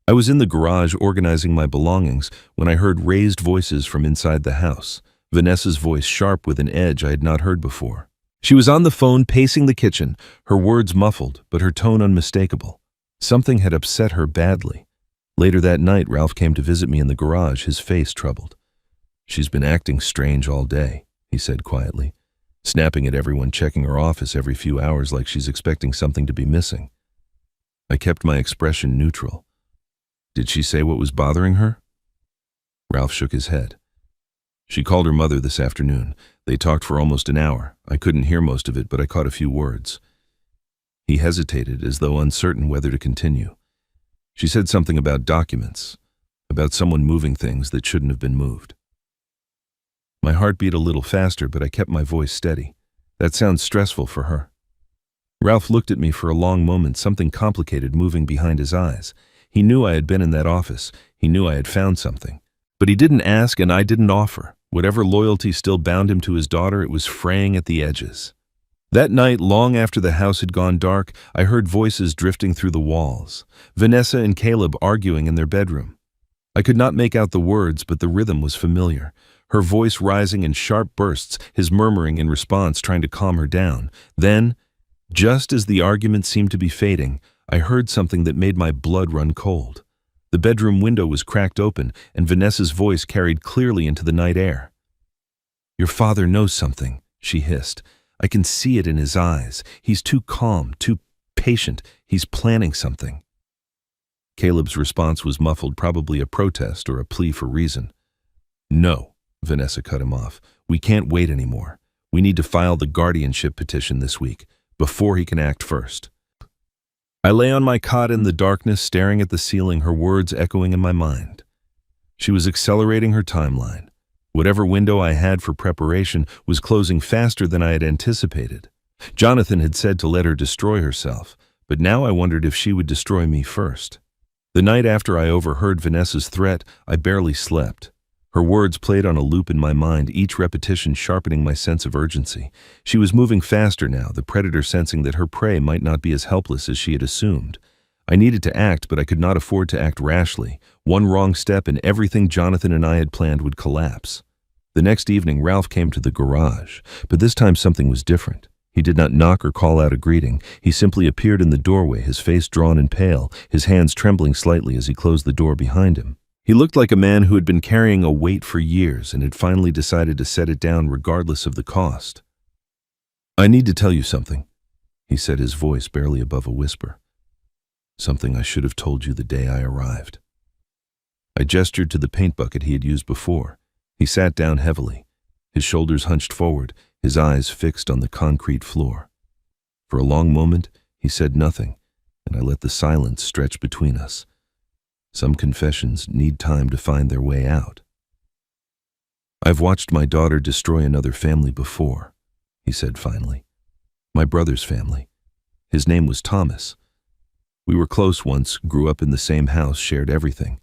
I was in the garage organizing my belongings when I heard raised voices from inside the house, Vanessa's voice sharp with an edge I had not heard before. She was on the phone pacing the kitchen, her words muffled, but her tone unmistakable. Something had upset her badly. Later that night, Ralph came to visit me in the garage, his face troubled. "She's been acting strange all day," he said quietly, snapping at everyone, checking her office every few hours like she's expecting something to be missing. I kept my expression neutral. "Did she say what was bothering her?" Ralph shook his head. "She called her mother this afternoon. They talked for almost an hour. I couldn't hear most of it, but I caught a few words." He hesitated, as though uncertain whether to continue. "She said something about documents, about someone moving things that shouldn't have been moved." My heart beat a little faster, but I kept my voice steady. "That sounds stressful for her." Ralph looked at me for a long moment, something complicated moving behind his eyes. He knew I had been in that office. He knew I had found something. But he didn't ask and I didn't offer. Whatever loyalty still bound him to his daughter, it was fraying at the edges. That night, long after the house had gone dark, I heard voices drifting through the walls. Vanessa and Caleb arguing in their bedroom. I could not make out the words, but the rhythm was familiar. Her voice rising in sharp bursts, his murmuring in response, trying to calm her down. Then, just as the argument seemed to be fading, I heard something that made my blood run cold. The bedroom window was cracked open, and Vanessa's voice carried clearly into the night air. "Your father knows something," she hissed. "I can see it in his eyes. He's too calm, too patient. He's planning something." Caleb's response was muffled, probably a protest or a plea for reason. "No," Vanessa cut him off. "We can't wait anymore. We need to file the guardianship petition this week, before he can act first." I lay on my cot in the darkness, staring at the ceiling, her words echoing in my mind. She was accelerating her timeline. Whatever window I had for preparation was closing faster than I had anticipated. Jonathan had said to let her destroy herself, but now I wondered if she would destroy me first. The night after I overheard Vanessa's threat, I barely slept. Her words played on a loop in my mind, each repetition sharpening my sense of urgency. She was moving faster now, the predator sensing that her prey might not be as helpless as she had assumed. I needed to act, but I could not afford to act rashly. One wrong step and everything Jonathan and I had planned would collapse. The next evening, Ralph came to the garage, but this time something was different. He did not knock or call out a greeting. He simply appeared in the doorway, his face drawn and pale, his hands trembling slightly as he closed the door behind him. He looked like a man who had been carrying a weight for years and had finally decided to set it down regardless of the cost. "I need to tell you something," he said, his voice barely above a whisper. "Something I should have told you the day I arrived." I gestured to the paint bucket he had used before. He sat down heavily, his shoulders hunched forward, his eyes fixed on the concrete floor. For a long moment, he said nothing, and I let the silence stretch between us. Some confessions need time to find their way out. "I've watched my daughter destroy another family before," he said finally. "My brother's family. His name was Thomas. We were close once, grew up in the same house, shared everything.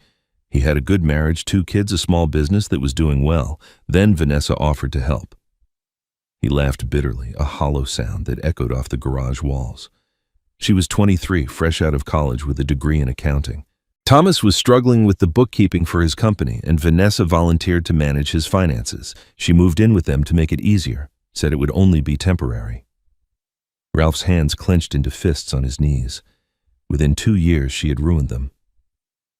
He had a good marriage, 2 kids, a small business that was doing well. Then Vanessa offered to help." He laughed bitterly, a hollow sound that echoed off the garage walls. She was 23, fresh out of college with a degree in accounting. Thomas was struggling with the bookkeeping for his company, and Vanessa volunteered to manage his finances. She moved in with them to make it easier, said it would only be temporary. Ralph's hands clenched into fists on his knees. Within 2 years, she had ruined them.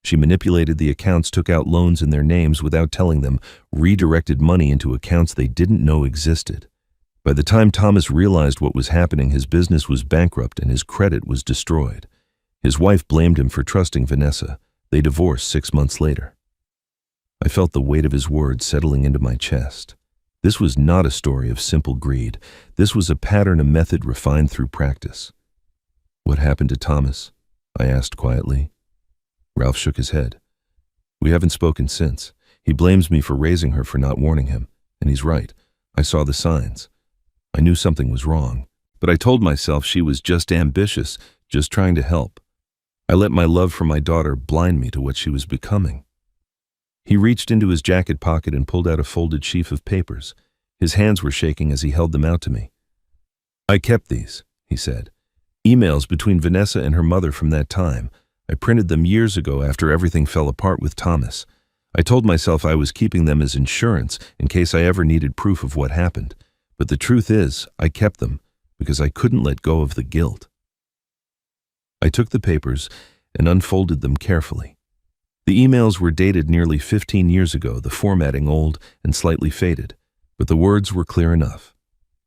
She manipulated the accounts, took out loans in their names without telling them, redirected money into accounts they didn't know existed. By the time Thomas realized what was happening, his business was bankrupt and his credit was destroyed. His wife blamed him for trusting Vanessa. They divorced 6 months later. I felt the weight of his words settling into my chest. This was not a story of simple greed. This was a pattern, a method refined through practice. "What happened to Thomas?" I asked quietly. Ralph shook his head. "We haven't spoken since. He blames me for raising her, for not warning him. And he's right. I saw the signs. I knew something was wrong. But I told myself she was just ambitious, just trying to help. I let my love for my daughter blind me to what she was becoming." He reached into his jacket pocket and pulled out a folded sheaf of papers. His hands were shaking as he held them out to me. "I kept these," he said. "Emails between Vanessa and her mother from that time. I printed them years ago after everything fell apart with Thomas. I told myself I was keeping them as insurance in case I ever needed proof of what happened. But the truth is, I kept them because I couldn't let go of the guilt." I took the papers and unfolded them carefully. The emails were dated nearly 15 years ago, the formatting old and slightly faded, but the words were clear enough.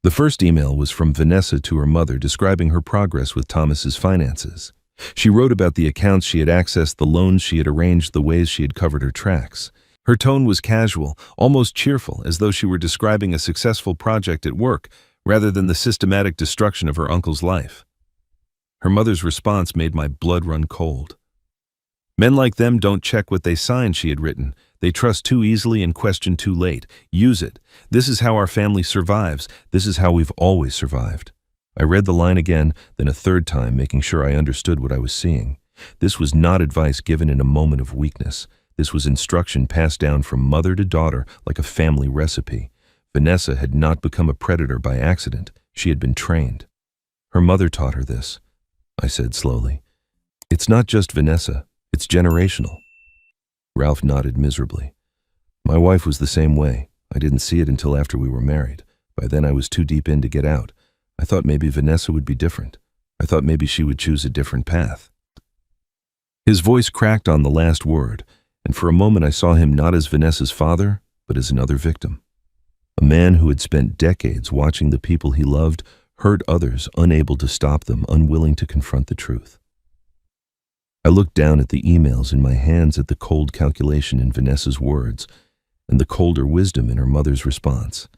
The first email was from Vanessa to her mother, describing her progress with Thomas's finances. She wrote about the accounts she had accessed, the loans she had arranged, the ways she had covered her tracks. Her tone was casual, almost cheerful, as though she were describing a successful project at work rather than the systematic destruction of her uncle's life. Her mother's response made my blood run cold. "Men like them don't check what they sign," she had written. "They trust too easily and question too late. Use it. This is how our family survives. This is how we've always survived." I read the line again, then a third time, making sure I understood what I was seeing. This was not advice given in a moment of weakness. This was instruction passed down from mother to daughter like a family recipe. Vanessa had not become a predator by accident. She had been trained. "Her mother taught her this," I said slowly. "It's not just Vanessa. It's generational." Ralph nodded miserably. "My wife was the same way. I didn't see it until after we were married. By then I was too deep in to get out. I thought maybe Vanessa would be different. I thought maybe she would choose a different path." His voice cracked on the last word, and for a moment I saw him not as Vanessa's father, but as another victim. A man who had spent decades watching the people he loved hurt others, unable to stop them, unwilling to confront the truth. I looked down at the emails in my hands, at the cold calculation in Vanessa's words, and the colder wisdom in her mother's response.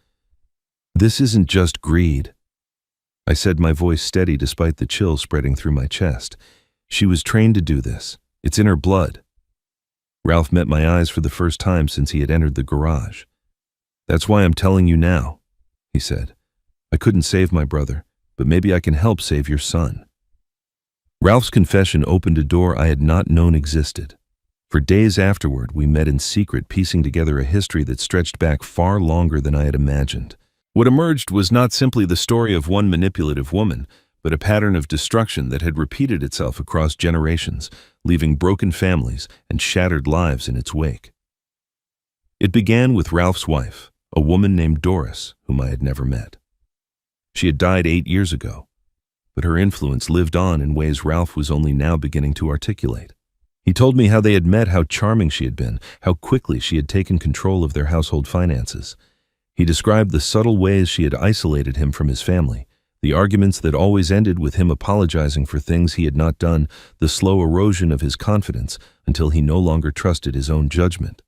"This isn't just greed," I said, my voice steady despite the chill spreading through my chest. "She was trained to do this. It's in her blood." Ralph met my eyes for the first time since he had entered the garage. "That's why I'm telling you now," he said. "I couldn't save my brother, but maybe I can help save your son." Ralph's confession opened a door I had not known existed. For days afterward, we met in secret, piecing together a history that stretched back far longer than I had imagined. What emerged was not simply the story of one manipulative woman, but a pattern of destruction that had repeated itself across generations, leaving broken families and shattered lives in its wake. It began with Ralph's wife, a woman named Doris, whom I had never met. She had died 8 years ago, but her influence lived on in ways Ralph was only now beginning to articulate. He told me how they had met, how charming she had been, how quickly she had taken control of their household finances. He described the subtle ways she had isolated him from his family, The arguments that always ended with him apologizing for things he had not done, the slow erosion of his confidence until he no longer trusted his own judgment.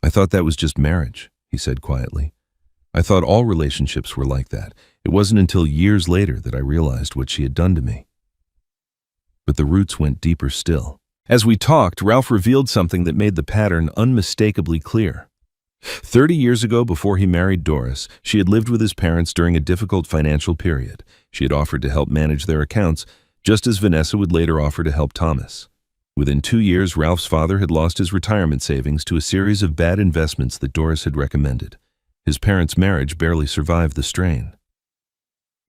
"I thought that was just marriage," he said quietly. "I thought all relationships were like that. It wasn't until years later that I realized what she had done to me." But the roots went deeper still. As we talked, Ralph revealed something that made the pattern unmistakably clear. 30 years ago, before he married Doris, she had lived with his parents during a difficult financial period. She had offered to help manage their accounts, just as Vanessa would later offer to help Thomas. Within 2 years, Ralph's father had lost his retirement savings to a series of bad investments that Doris had recommended. His parents' marriage barely survived the strain.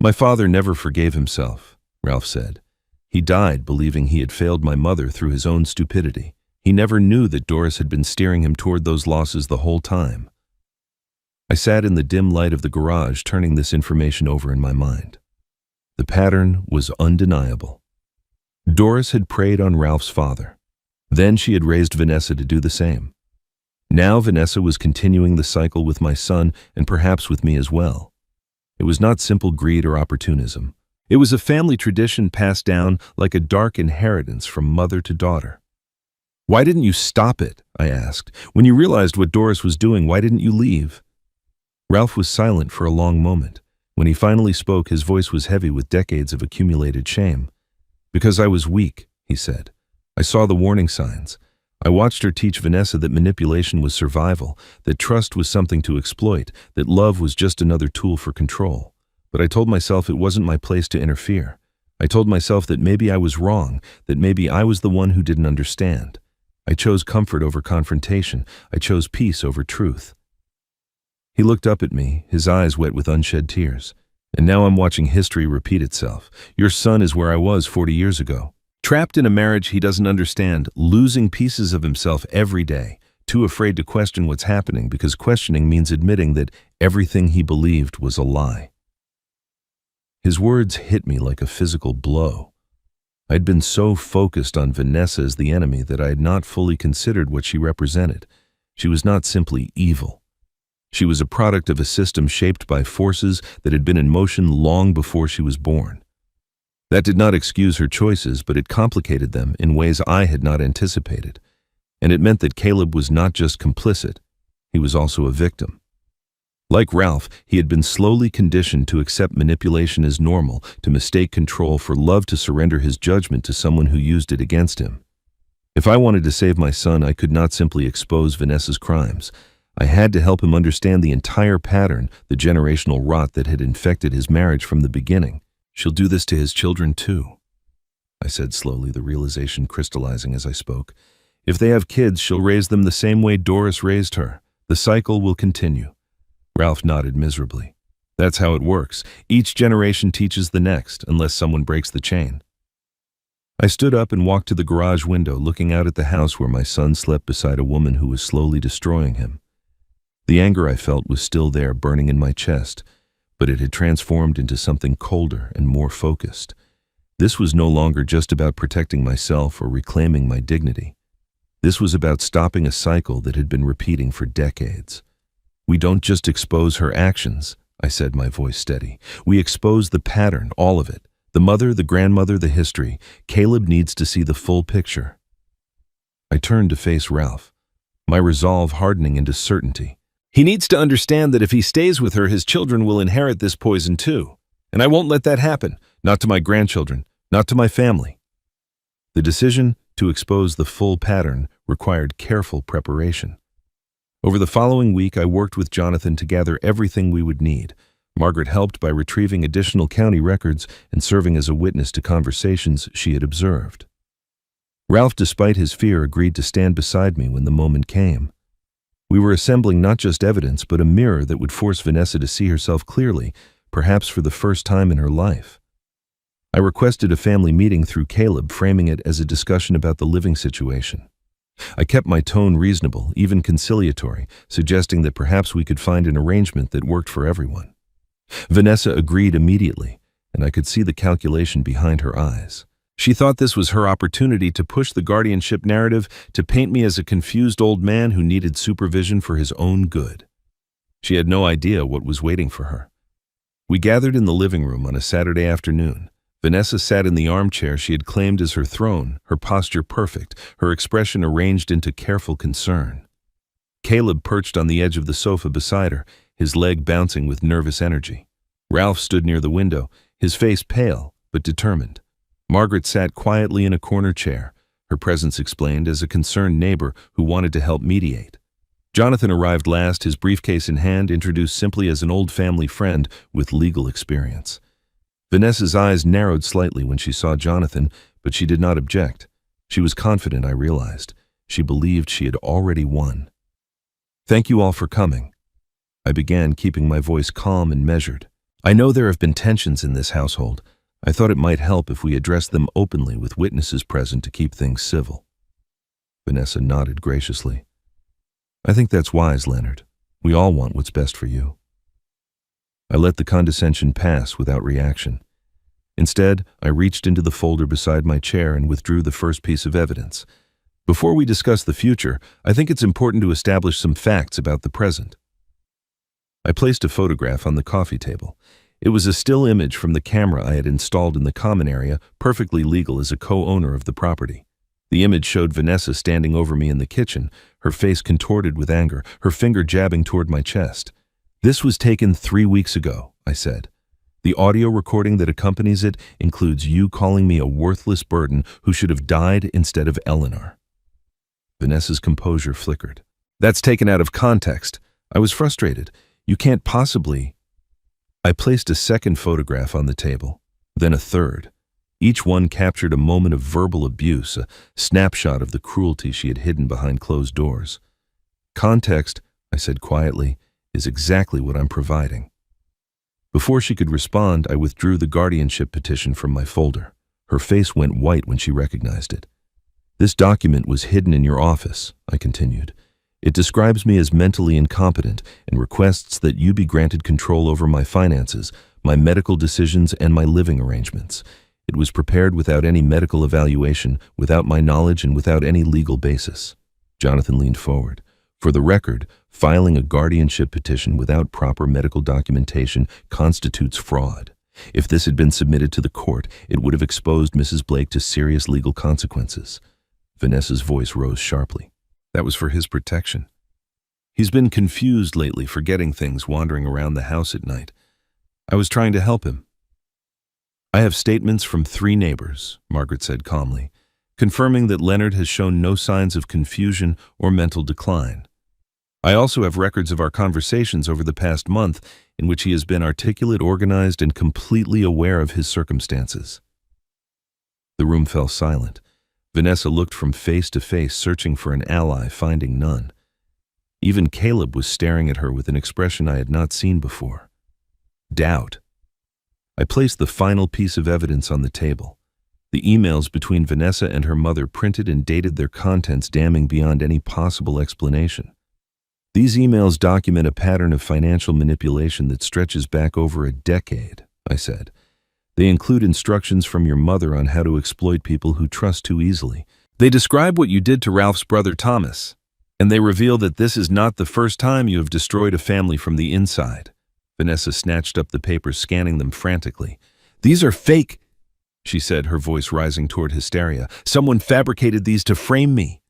"My father never forgave himself," Ralph said. "He died believing he had failed my mother through his own stupidity. He never knew that Doris had been steering him toward those losses the whole time." I sat in the dim light of the garage, turning this information over in my mind. The pattern was undeniable. Doris had preyed on Ralph's father. Then she had raised Vanessa to do the same. Now Vanessa was continuing the cycle with my son and perhaps with me as well. It was not simple greed or opportunism. It was a family tradition passed down like a dark inheritance from mother to daughter. "Why didn't you stop it?" I asked. "When you realized what Doris was doing, why didn't you leave?" Ralph was silent for a long moment. When he finally spoke, his voice was heavy with decades of accumulated shame. "Because I was weak," he said. "I saw the warning signs. I watched her teach Vanessa that manipulation was survival, that trust was something to exploit, that love was just another tool for control. But I told myself it wasn't my place to interfere. I told myself that maybe I was wrong, that maybe I was the one who didn't understand. I chose comfort over confrontation. I chose peace over truth." He looked up at me, his eyes wet with unshed tears. "And now I'm watching history repeat itself. Your son is where I was 40 years ago. Trapped in a marriage he doesn't understand, losing pieces of himself every day, too afraid to question what's happening because questioning means admitting that everything he believed was a lie." His words hit me like a physical blow. I'd been so focused on Vanessa as the enemy that I had not fully considered what she represented. She was not simply evil. She was a product of a system shaped by forces that had been in motion long before she was born. That did not excuse her choices, but it complicated them in ways I had not anticipated. And it meant that Caleb was not just complicit, he was also a victim. Like Ralph, he had been slowly conditioned to accept manipulation as normal, to mistake control for love, to surrender his judgment to someone who used it against him. If I wanted to save my son, I could not simply expose Vanessa's crimes. I had to help him understand the entire pattern, the generational rot that had infected his marriage from the beginning. "She'll do this to his children too," I said slowly, the realization crystallizing as I spoke. "If they have kids, she'll raise them the same way Doris raised her. The cycle will continue." Ralph nodded miserably. "That's how it works. Each generation teaches the next, unless someone breaks the chain." I stood up and walked to the garage window, looking out at the house where my son slept beside a woman who was slowly destroying him. The anger I felt was still there, burning in my chest, but it had transformed into something colder and more focused. This was no longer just about protecting myself or reclaiming my dignity. This was about stopping a cycle that had been repeating for decades. "We don't just expose her actions," I said, my voice steady. "We expose the pattern, all of it. The mother, the grandmother, the history. Caleb needs to see the full picture." I turned to face Ralph, my resolve hardening into certainty. "He needs to understand that if he stays with her, his children will inherit this poison too. And I won't let that happen. Not to my grandchildren, not to my family." The decision to expose the full pattern required careful preparation. Over the following week, I worked with Jonathan to gather everything we would need. Margaret helped by retrieving additional county records and serving as a witness to conversations she had observed. Ralph, despite his fear, agreed to stand beside me when the moment came. We were assembling not just evidence, but a mirror that would force Vanessa to see herself clearly, perhaps for the first time in her life. I requested a family meeting through Caleb, framing it as a discussion about the living situation. I kept my tone reasonable, even conciliatory, suggesting that perhaps we could find an arrangement that worked for everyone. Vanessa agreed immediately, and I could see the calculation behind her eyes. She thought this was her opportunity to push the guardianship narrative, to paint me as a confused old man who needed supervision for his own good. She had no idea what was waiting for her. We gathered in the living room on a Saturday afternoon. Vanessa sat in the armchair she had claimed as her throne, her posture perfect, her expression arranged into careful concern. Caleb perched on the edge of the sofa beside her, his leg bouncing with nervous energy. Ralph stood near the window, his face pale but determined. Margaret sat quietly in a corner chair, her presence explained as a concerned neighbor who wanted to help mediate. Jonathan arrived last, his briefcase in hand, introduced simply as an old family friend with legal experience. Vanessa's eyes narrowed slightly when she saw Jonathan, but she did not object. She was confident, I realized. She believed she had already won. "Thank you all for coming," I began, keeping my voice calm and measured. "I know there have been tensions in this household. I thought it might help if we addressed them openly with witnesses present to keep things civil." Vanessa nodded graciously. "I think that's wise, Leonard. We all want what's best for you." I let the condescension pass without reaction. Instead, I reached into the folder beside my chair and withdrew the first piece of evidence. Before we discuss the future, I think it's important to establish some facts about the present. I placed a photograph on the coffee table. It was a still image from the camera I had installed in the common area, perfectly legal as a co-owner of the property. The image showed Vanessa standing over me in the kitchen, her face contorted with anger, her finger jabbing toward my chest. "This was taken 3 weeks ago," I said. "The audio recording that accompanies it includes you calling me a worthless burden who should have died instead of Eleanor." Vanessa's composure flickered. "That's taken out of context." I was frustrated. "You can't possibly—" I placed a second photograph on the table, then a third. Each one captured a moment of verbal abuse, a snapshot of the cruelty she had hidden behind closed doors. "Context," I said quietly, "is exactly what I'm providing." Before she could respond, I withdrew the guardianship petition from my folder. Her face went white when she recognized it. "This document was hidden in your office," I continued. "It describes me as mentally incompetent and requests that you be granted control over my finances, my medical decisions, and my living arrangements. It was prepared without any medical evaluation, without my knowledge, and without any legal basis." Jonathan leaned forward. "For the record, filing a guardianship petition without proper medical documentation constitutes fraud. If this had been submitted to the court, it would have exposed Mrs. Blake to serious legal consequences." Vanessa's voice rose sharply. "That was for his protection. He's been confused lately, forgetting things, wandering around the house at night. I was trying to help him." "I have statements from 3 neighbors," Margaret said calmly, "confirming that Leonard has shown no signs of confusion or mental decline. I also have records of our conversations over the past month in which he has been articulate, organized, and completely aware of his circumstances." The room fell silent. Vanessa looked from face to face, searching for an ally, finding none. Even Caleb was staring at her with an expression I had not seen before. Doubt. I placed the final piece of evidence on the table. The emails between Vanessa and her mother, printed and dated, their contents damning beyond any possible explanation. "These emails document a pattern of financial manipulation that stretches back over a decade," I said. "They include instructions from your mother on how to exploit people who trust too easily. They describe what you did to Ralph's brother Thomas, and they reveal that this is not the first time you have destroyed a family from the inside." Vanessa snatched up the papers, scanning them frantically. "These are fake," she said, her voice rising toward hysteria. "Someone fabricated these to frame me."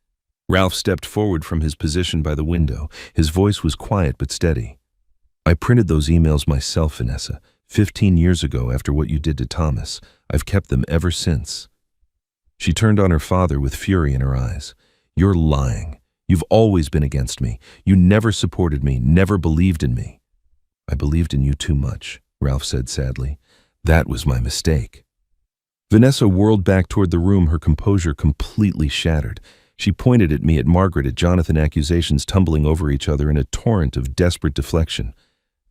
Ralph stepped forward from his position by the window. His voice was quiet but steady. "I printed those emails myself, Vanessa, 15 years ago after what you did to Thomas. I've kept them ever since." She turned on her father with fury in her eyes. "You're lying. You've always been against me. You never supported me, never believed in me." "I believed in you too much," Ralph said sadly. "That was my mistake." Vanessa whirled back toward the room, her composure completely shattered. She pointed at me, at Margaret, at Jonathan, accusations tumbling over each other in a torrent of desperate deflection.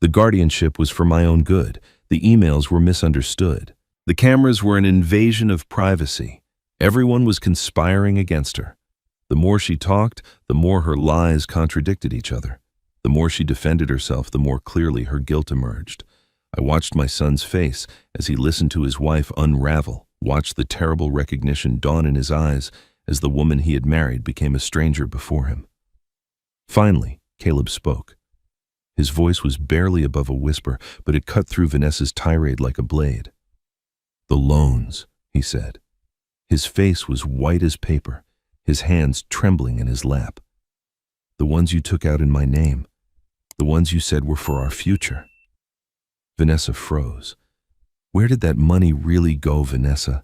The guardianship was for my own good. The emails were misunderstood. The cameras were an invasion of privacy. Everyone was conspiring against her. The more she talked, the more her lies contradicted each other. The more she defended herself, the more clearly her guilt emerged. I watched my son's face as he listened to his wife unravel, watched the terrible recognition dawn in his eyes as the woman he had married became a stranger before him. Finally, Caleb spoke. His voice was barely above a whisper, but it cut through Vanessa's tirade like a blade. "The loans," he said. His face was white as paper, his hands trembling in his lap. "The ones you took out in my name. The ones you said were for our future." Vanessa froze. "Where did that money really go, Vanessa?"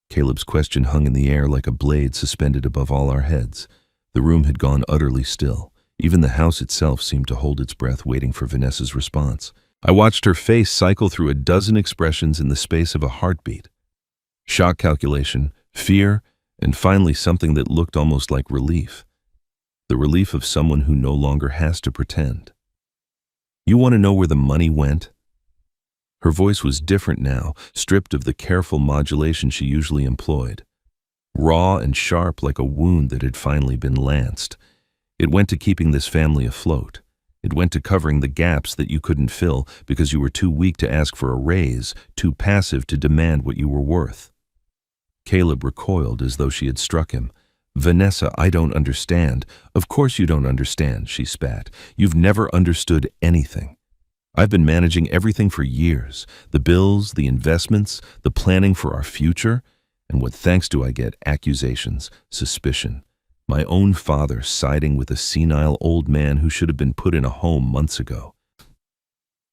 Caleb's question hung in the air like a blade suspended above all our heads. The room had gone utterly still. Even the house itself seemed to hold its breath, waiting for Vanessa's response. I watched her face cycle through a dozen expressions in the space of a heartbeat. Shock calculation, fear, and finally something that looked almost like relief. The relief of someone who no longer has to pretend. "You want to know where the money went?" Her voice was different now, stripped of the careful modulation she usually employed. Raw and sharp like a wound that had finally been lanced. It went to keeping this family afloat. It went to covering the gaps that you couldn't fill because you were too weak to ask for a raise, too passive to demand what you were worth. Caleb recoiled as though she had struck him. "Vanessa, I don't understand." "Of course you don't understand," she spat. "You've never understood anything. I've been managing everything for years. The bills, the investments, the planning for our future. And what thanks do I get? Accusations, suspicion. My own father siding with a senile old man who should have been put in a home months ago."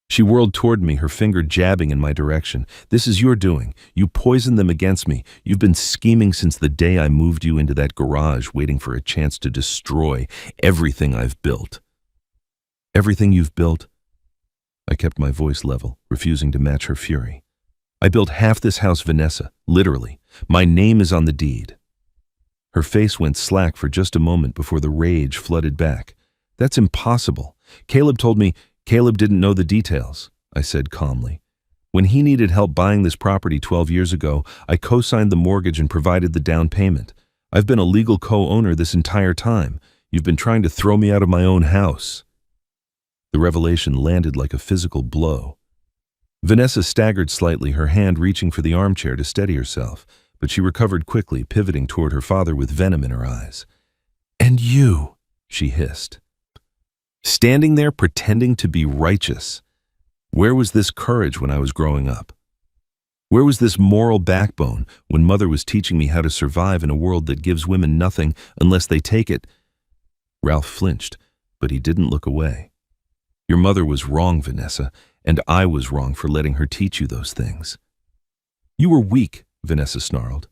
She whirled toward me, her finger jabbing in my direction. "This is your doing. You poisoned them against me. You've been scheming since the day I moved you into that garage, waiting for a chance to destroy everything I've built." "Everything you've built?" I kept my voice level, refusing to match her fury. "I built half this house, Vanessa, literally. My name is on the deed." Her face went slack for just a moment before the rage flooded back. "That's impossible. Caleb told me—" "Caleb didn't know the details," I said calmly. "When he needed help buying this property 12 years ago, I co-signed the mortgage and provided the down payment. I've been a legal co-owner this entire time. You've been trying to throw me out of my own house." The revelation landed like a physical blow. Vanessa staggered slightly, her hand reaching for the armchair to steady herself, but she recovered quickly, pivoting toward her father with venom in her eyes. "And you," she hissed. Standing there pretending to be righteous. Where was this courage when I was growing up? Where was this moral backbone when Mother was teaching me how to survive in a world that gives women nothing unless they take it? Ralph flinched, but he didn't look away. "Your mother was wrong, Vanessa, and I was wrong for letting her teach you those things." "You were weak," Vanessa snarled.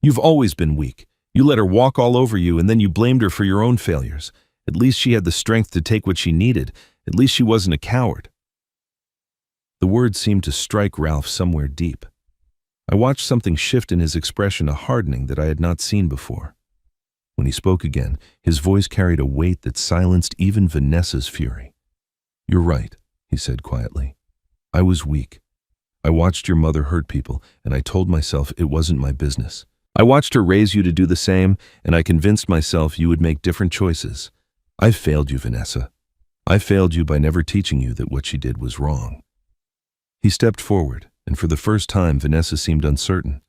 "You've always been weak. You let her walk all over you, and then you blamed her for your own failures. At least she had the strength to take what she needed. At least she wasn't a coward." The words seemed to strike Ralph somewhere deep. I watched something shift in his expression, a hardening that I had not seen before. When he spoke again, his voice carried a weight that silenced even Vanessa's fury. "You're right," he said quietly. "I was weak. I watched your mother hurt people, and I told myself it wasn't my business. I watched her raise you to do the same, and I convinced myself you would make different choices. I failed you, Vanessa. I failed you by never teaching you that what she did was wrong." He stepped forward, and for the first time Vanessa seemed uncertain.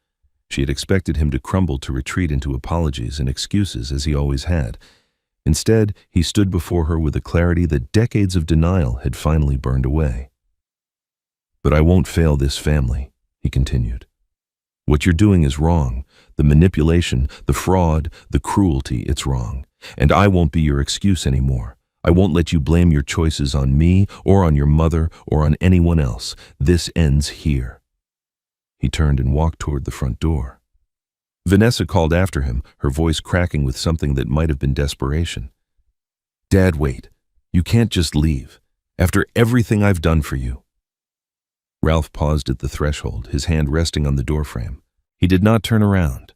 She had expected him to crumble, to retreat into apologies and excuses as he always had. Instead, he stood before her with a clarity that decades of denial had finally burned away. "But I won't fail this family," he continued. "What you're doing is wrong. The manipulation, the fraud, the cruelty, it's wrong. And I won't be your excuse anymore. I won't let you blame your choices on me or on your mother or on anyone else. This ends here." He turned and walked toward the front door. Vanessa called after him, her voice cracking with something that might have been desperation. "Dad, wait. You can't just leave. After everything I've done for you." Ralph paused at the threshold, his hand resting on the doorframe. He did not turn around.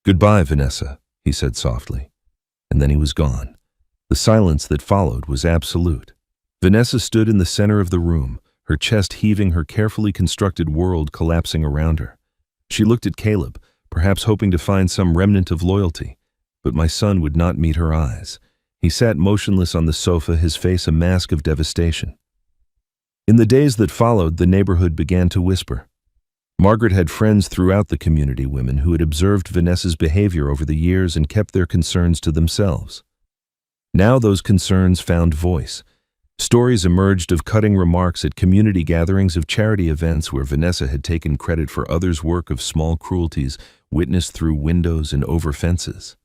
"Goodbye, Vanessa," he said softly. And then he was gone. The silence that followed was absolute. Vanessa stood in the center of the room, her chest heaving, her carefully constructed world collapsing around her. She looked at Caleb, perhaps hoping to find some remnant of loyalty, but my son would not meet her eyes. He sat motionless on the sofa, his face a mask of devastation. In the days that followed, the neighborhood began to whisper. Margaret had friends throughout the community, women who had observed Vanessa's behavior over the years and kept their concerns to themselves. Now those concerns found voice. Stories emerged of cutting remarks at community gatherings of charity events where Vanessa had taken credit for others' work of small cruelties witnessed through windows and over fences.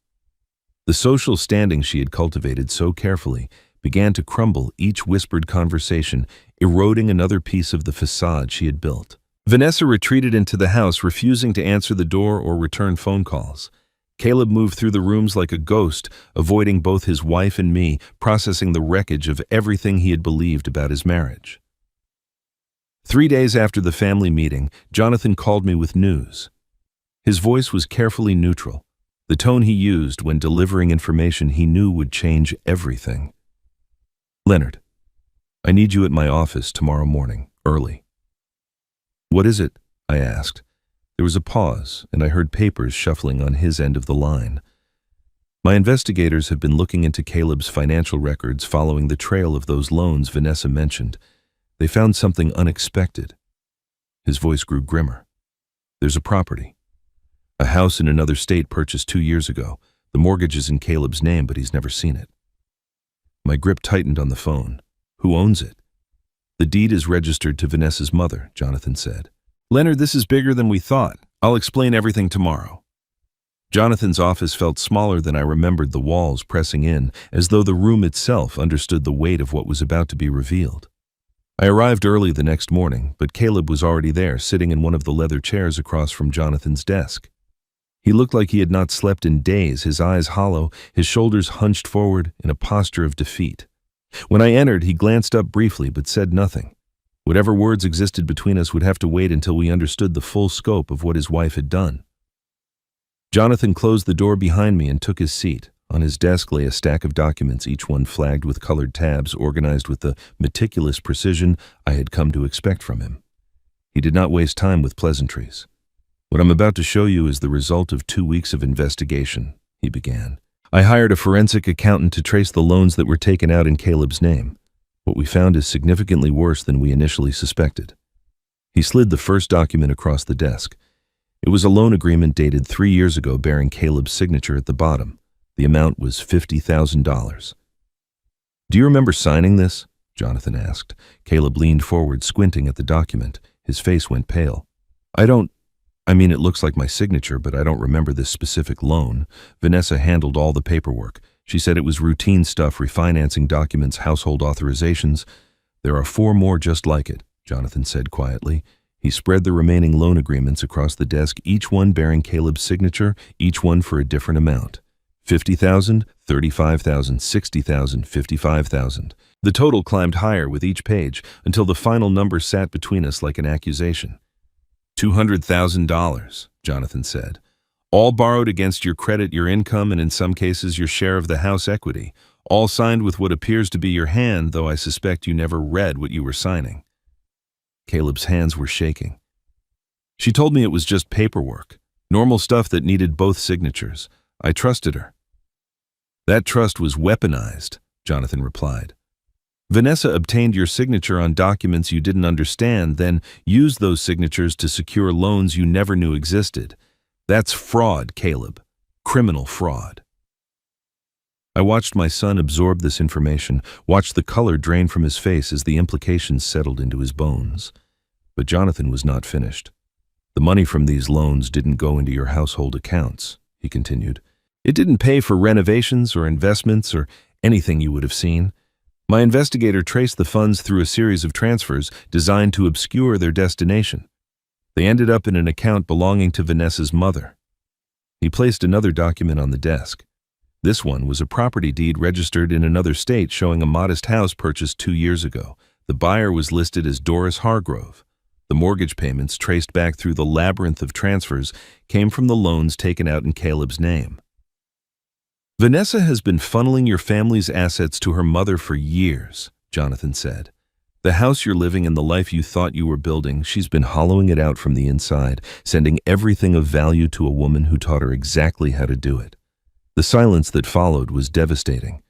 The social standing she had cultivated so carefully began to crumble, each whispered conversation eroding another piece of the facade she had built. Vanessa retreated into the house, refusing to answer the door or return phone calls. Caleb moved through the rooms like a ghost, avoiding both his wife and me, processing the wreckage of everything he had believed about his marriage. 3 days after the family meeting, Jonathan called me with news. His voice was carefully neutral, the tone he used when delivering information he knew would change everything. "Leonard, I need you at my office tomorrow morning, early." "What is it?" I asked. There was a pause, and I heard papers shuffling on his end of the line. "My investigators have been looking into Caleb's financial records following the trail of those loans Vanessa mentioned. They found something unexpected." His voice grew grimmer. "There's a property. A house in another state purchased 2 years ago. The mortgage is in Caleb's name, but he's never seen it." My grip tightened on the phone. "Who owns it?" "The deed is registered to Vanessa's mother," Jonathan said. "Leonard, this is bigger than we thought. I'll explain everything tomorrow." Jonathan's office felt smaller than I remembered, the walls pressing in, as though the room itself understood the weight of what was about to be revealed. I arrived early the next morning, but Caleb was already there, sitting in one of the leather chairs across from Jonathan's desk. He looked like he had not slept in days, his eyes hollow, his shoulders hunched forward in a posture of defeat. When I entered, he glanced up briefly but said nothing. Whatever words existed between us would have to wait until we understood the full scope of what his wife had done. Jonathan closed the door behind me and took his seat. On his desk lay a stack of documents, each one flagged with colored tabs, organized with the meticulous precision I had come to expect from him. He did not waste time with pleasantries. "What I'm about to show you is the result of 2 weeks of investigation," he began. "I hired a forensic accountant to trace the loans that were taken out in Caleb's name. What we found is significantly worse than we initially suspected." He slid the first document across the desk. It was a loan agreement dated 3 years ago bearing Caleb's signature at the bottom. The amount was $50,000. "Do you remember signing this?" Jonathan asked. Caleb leaned forward, squinting at the document. His face went pale. It looks like my signature, but I don't remember this specific loan. Vanessa handled all the paperwork. She said it was routine stuff, refinancing documents, household authorizations. There are 4 more just like it," Jonathan said quietly. He spread the remaining loan agreements across the desk, each one bearing Caleb's signature, each one for a different amount. 50,000, 35,000, 60,000, 55,000. The total climbed higher with each page until the final number sat between us like an accusation. $200,000, Jonathan said. "All borrowed against your credit, your income, and in some cases your share of the house equity. All signed with what appears to be your hand, though I suspect you never read what you were signing." Caleb's hands were shaking. "She told me it was just paperwork, normal stuff that needed both signatures. I trusted her." "That trust was weaponized," Jonathan replied. "Vanessa obtained your signature on documents you didn't understand, then used those signatures to secure loans you never knew existed. That's fraud, Caleb. Criminal fraud." I watched my son absorb this information, watched the color drain from his face as the implications settled into his bones. But Jonathan was not finished. "The money from these loans didn't go into your household accounts," he continued. "It didn't pay for renovations or investments or anything you would have seen. My investigator traced the funds through a series of transfers designed to obscure their destination. They ended up in an account belonging to Vanessa's mother." He placed another document on the desk. This one was a property deed registered in another state showing a modest house purchased 2 years ago. The buyer was listed as Doris Hargrove. The mortgage payments, traced back through the labyrinth of transfers, came from the loans taken out in Caleb's name. "Vanessa has been funneling your family's assets to her mother for years," Jonathan said. "The house you're living in, the life you thought you were building, she's been hollowing it out from the inside, sending everything of value to a woman who taught her exactly how to do it." The silence that followed was devastating.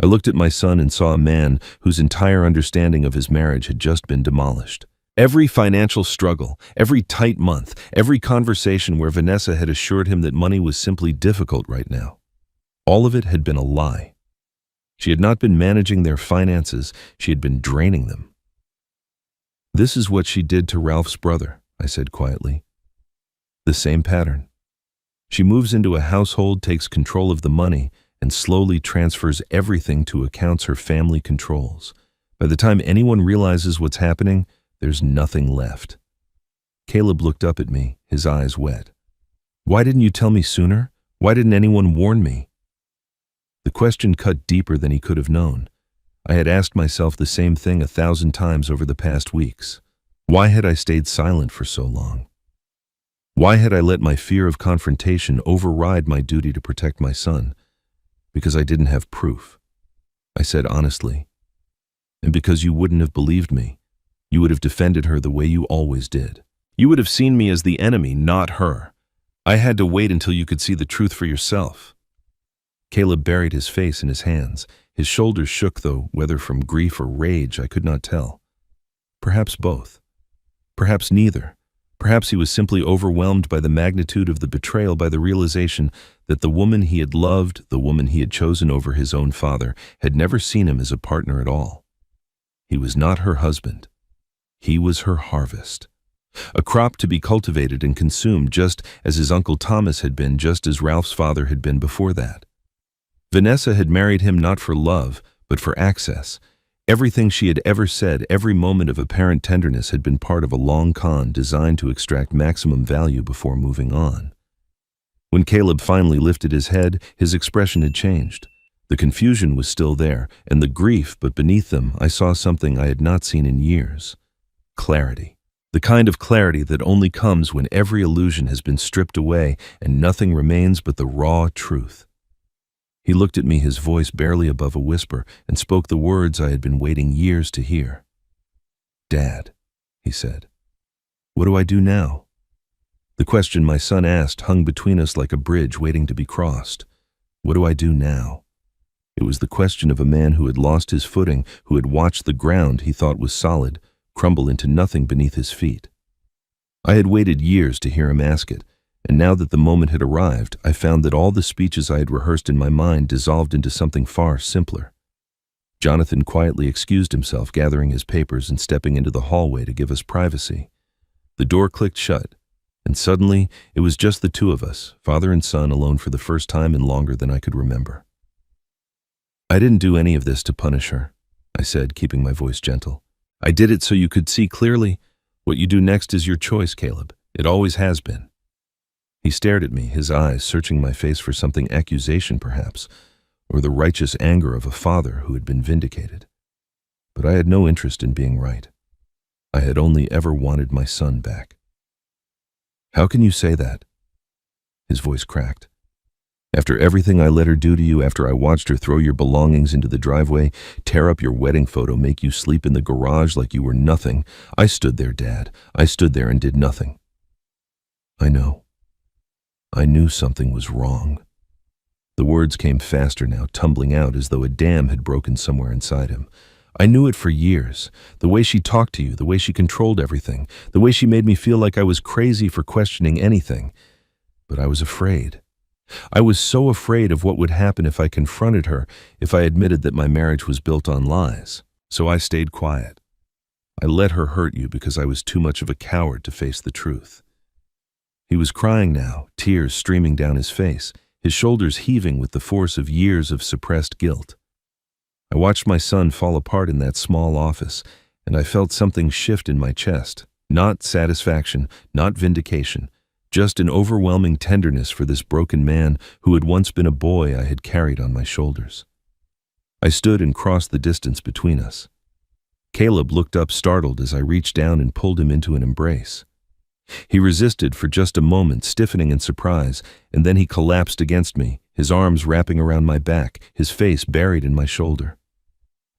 I looked at my son and saw a man whose entire understanding of his marriage had just been demolished. Every financial struggle, every tight month, every conversation where Vanessa had assured him that money was simply difficult right now. All of it had been a lie. She had not been managing their finances, she had been draining them. "This is what she did to Ralph's brother," I said quietly. "The same pattern. She moves into a household, takes control of the money, and slowly transfers everything to accounts her family controls. By the time anyone realizes what's happening, there's nothing left." Caleb looked up at me, his eyes wet. "Why didn't you tell me sooner? Why didn't anyone warn me?" The question cut deeper than he could have known. I had asked myself the same thing 1,000 times over the past weeks. Why had I stayed silent for so long? Why had I let my fear of confrontation override my duty to protect my son? Because I didn't have proof. I said honestly. And because you wouldn't have believed me. You would have defended her the way you always did. You would have seen me as the enemy, not her. I had to wait until you could see the truth for yourself. Caleb buried his face in his hands. His shoulders shook, though, whether from grief or rage, I could not tell. Perhaps both. Perhaps neither. Perhaps he was simply overwhelmed by the magnitude of the betrayal, by the realization that the woman he had loved, the woman he had chosen over his own father, had never seen him as a partner at all. He was not her husband. He was her harvest. A crop to be cultivated and consumed, just as his Uncle Thomas had been, just as Ralph's father had been before that. Vanessa had married him not for love, but for access. Everything she had ever said, every moment of apparent tenderness had been part of a long con designed to extract maximum value before moving on. When Caleb finally lifted his head, his expression had changed. The confusion was still there, and the grief, but beneath them I saw something I had not seen in years. Clarity. The kind of clarity that only comes when every illusion has been stripped away and nothing remains but the raw truth. He looked at me, his voice barely above a whisper, and spoke the words I had been waiting years to hear. "Dad," he said, "what do I do now?" The question my son asked hung between us like a bridge waiting to be crossed. What do I do now? It was the question of a man who had lost his footing, who had watched the ground he thought was solid crumble into nothing beneath his feet. I had waited years to hear him ask it, and now that the moment had arrived, I found that all the speeches I had rehearsed in my mind dissolved into something far simpler. Jonathan quietly excused himself, gathering his papers and stepping into the hallway to give us privacy. The door clicked shut, and suddenly it was just the two of us, father and son, alone for the first time in longer than I could remember. "I didn't do any of this to punish her," I said, keeping my voice gentle. "I did it so you could see clearly. What you do next is your choice, Caleb. It always has been." He stared at me, his eyes searching my face for something, accusation perhaps, or the righteous anger of a father who had been vindicated. But I had no interest in being right. I had only ever wanted my son back. "How can you say that?" His voice cracked. "After everything I let her do to you, after I watched her throw your belongings into the driveway, tear up your wedding photo, make you sleep in the garage like you were nothing, I stood there, Dad. I stood there and did nothing." "I know. I knew something was wrong." The words came faster now, tumbling out as though a dam had broken somewhere inside him. "I knew it for years. The way she talked to you, the way she controlled everything, the way she made me feel like I was crazy for questioning anything. But I was afraid. I was so afraid of what would happen if I confronted her, if I admitted that my marriage was built on lies. So I stayed quiet. I let her hurt you because I was too much of a coward to face the truth." He was crying now, tears streaming down his face, his shoulders heaving with the force of years of suppressed guilt. I watched my son fall apart in that small office, and I felt something shift in my chest. Not satisfaction, not vindication, just an overwhelming tenderness for this broken man who had once been a boy I had carried on my shoulders. I stood and crossed the distance between us. Caleb looked up startled as I reached down and pulled him into an embrace. He resisted for just a moment, stiffening in surprise, and then he collapsed against me, his arms wrapping around my back, his face buried in my shoulder.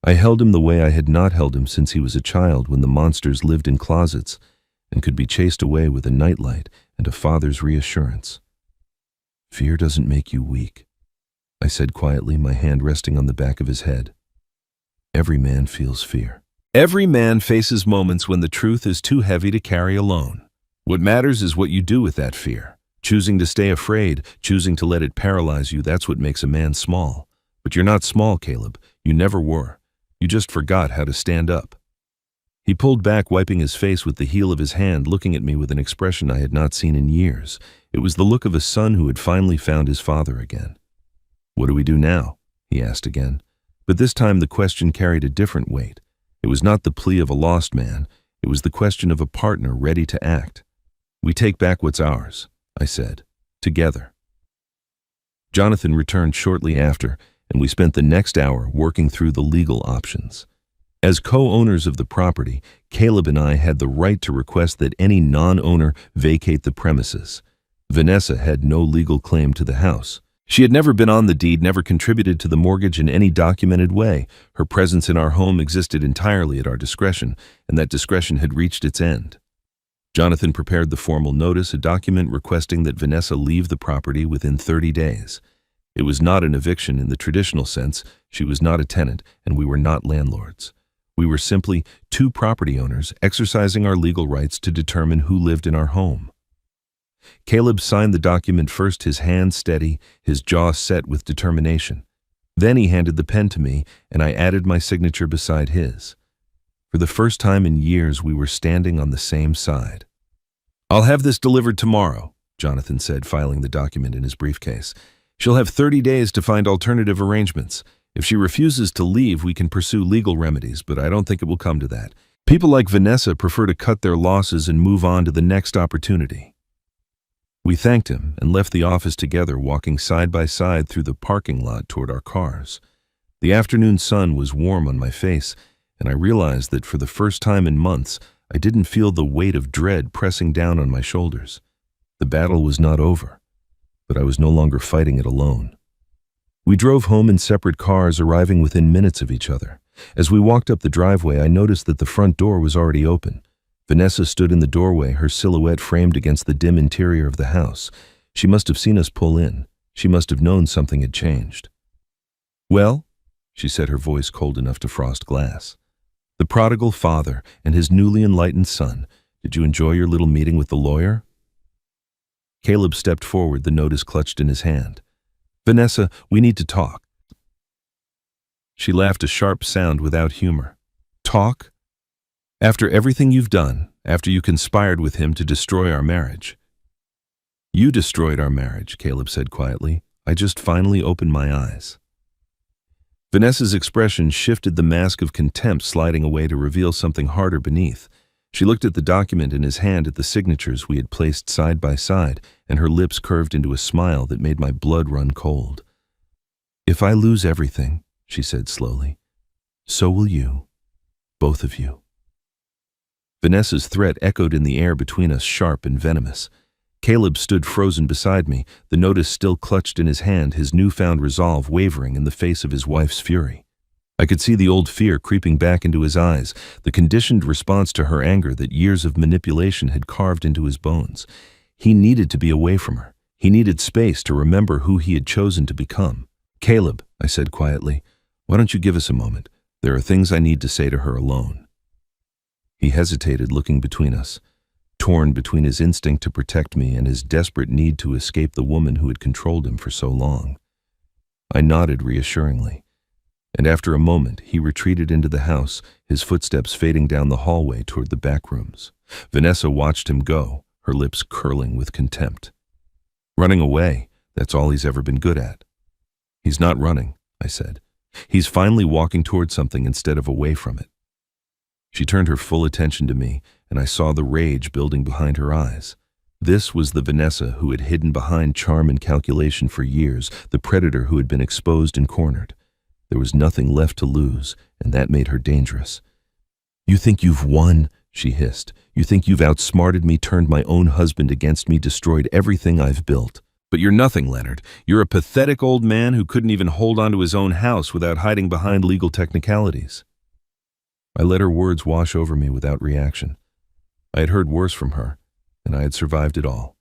I held him the way I had not held him since he was a child, when the monsters lived in closets and could be chased away with a nightlight and a father's reassurance. "Fear doesn't make you weak," I said quietly, my hand resting on the back of his head. "Every man feels fear. Every man faces moments when the truth is too heavy to carry alone. What matters is what you do with that fear. Choosing to stay afraid, choosing to let it paralyze you, that's what makes a man small. But you're not small, Caleb. You never were. You just forgot how to stand up. He pulled back, wiping his face with the heel of his hand, looking at me with an expression I had not seen in years. It was the look of a son who had finally found his father again. "What do we do now?" he asked again. But this time the question carried a different weight. It was not the plea of a lost man. It was the question of a partner ready to act. "We take back what's ours," I said, "together." Jonathan returned shortly after, and we spent the next hour working through the legal options. As co-owners of the property, Caleb and I had the right to request that any non-owner vacate the premises. Vanessa had no legal claim to the house. She had never been on the deed, never contributed to the mortgage in any documented way. Her presence in our home existed entirely at our discretion, and that discretion had reached its end. Jonathan prepared the formal notice, a document requesting that Vanessa leave the property within 30 days. It was not an eviction in the traditional sense. She was not a tenant, and we were not landlords. We were simply two property owners exercising our legal rights to determine who lived in our home. Caleb signed the document first, his hand steady, his jaw set with determination. Then he handed the pen to me, and I added my signature beside his. For the first time in years, we were standing on the same side. "I'll have this delivered tomorrow," Jonathan said, filing the document in his briefcase. "She'll have 30 days to find alternative arrangements. If she refuses to leave, we can pursue legal remedies, but I don't think it will come to that. People like Vanessa prefer to cut their losses and move on to the next opportunity." We thanked him and left the office together, walking side by side through the parking lot toward our cars. The afternoon sun was warm on my face, and I realized that for the first time in months, I didn't feel the weight of dread pressing down on my shoulders. The battle was not over, but I was no longer fighting it alone. We drove home in separate cars, arriving within minutes of each other. As we walked up the driveway, I noticed that the front door was already open. Vanessa stood in the doorway, her silhouette framed against the dim interior of the house. She must have seen us pull in. She must have known something had changed. "Well," she said, her voice cold enough to frost glass. "The prodigal father and his newly enlightened son. Did you enjoy your little meeting with the lawyer?" Caleb stepped forward, the notice clutched in his hand. "Vanessa, we need to talk." She laughed, a sharp sound without humor. "Talk? After everything you've done, after you conspired with him to destroy our marriage." "You destroyed our marriage," Caleb said quietly. "I just finally opened my eyes." Vanessa's expression shifted, the mask of contempt sliding away to reveal something harder beneath. She looked at the document in his hand, at the signatures we had placed side by side, and her lips curved into a smile that made my blood run cold. "If I lose everything," she said slowly, "so will you, both of you." Vanessa's threat echoed in the air between us, sharp and venomous. Caleb stood frozen beside me, the notice still clutched in his hand, his newfound resolve wavering in the face of his wife's fury. I could see the old fear creeping back into his eyes, the conditioned response to her anger that years of manipulation had carved into his bones. He needed to be away from her. He needed space to remember who he had chosen to become. "Caleb," I said quietly, "why don't you give us a moment? There are things I need to say to her alone." He hesitated, looking between us, torn between his instinct to protect me and his desperate need to escape the woman who had controlled him for so long. I nodded reassuringly, and after a moment he retreated into the house, his footsteps fading down the hallway toward the back rooms. Vanessa watched him go, her lips curling with contempt. "Running away, that's all he's ever been good at." "He's not running," I said. "He's finally walking toward something instead of away from it." She turned her full attention to me, and I saw the rage building behind her eyes. This was the Vanessa who had hidden behind charm and calculation for years, the predator who had been exposed and cornered. There was nothing left to lose, and that made her dangerous. "You think you've won?" she hissed. "You think you've outsmarted me, turned my own husband against me, destroyed everything I've built? But you're nothing, Leonard. You're a pathetic old man who couldn't even hold on to his own house without hiding behind legal technicalities." I let her words wash over me without reaction. I had heard worse from her, and I had survived it all.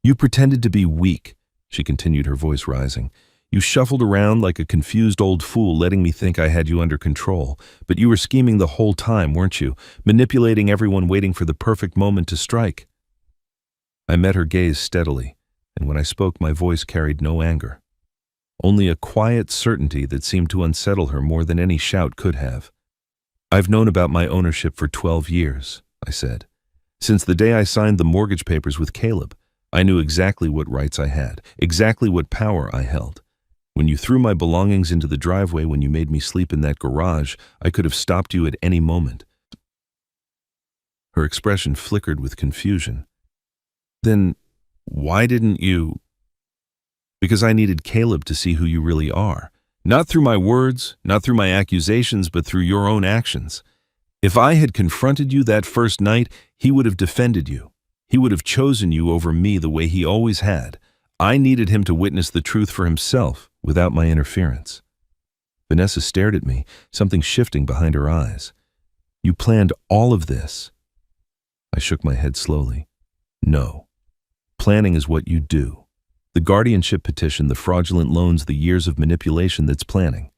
"You pretended to be weak," she continued, her voice rising. "You shuffled around like a confused old fool, letting me think I had you under control. But you were scheming the whole time, weren't you? Manipulating everyone, waiting for the perfect moment to strike." I met her gaze steadily, and when I spoke, my voice carried no anger. only a quiet certainty that seemed to unsettle her more than any shout could have. "I've known about my ownership for 12 years, I said. "Since the day I signed the mortgage papers with Caleb, I knew exactly what rights I had, exactly what power I held. When you threw my belongings into the driveway, when you made me sleep in that garage, I could have stopped you at any moment." Her expression flickered with confusion. "Then why didn't you?" "Because I needed Caleb to see who you really are. Not through my words, not through my accusations, but through your own actions. If I had confronted you that first night, he would have defended you. He would have chosen you over me the way he always had. I needed him to witness the truth for himself without my interference." Vanessa stared at me, something shifting behind her eyes. "You planned all of this?" I shook my head slowly. "No. Planning is what you do. The guardianship petition, the fraudulent loans, the years of manipulation, that's planning.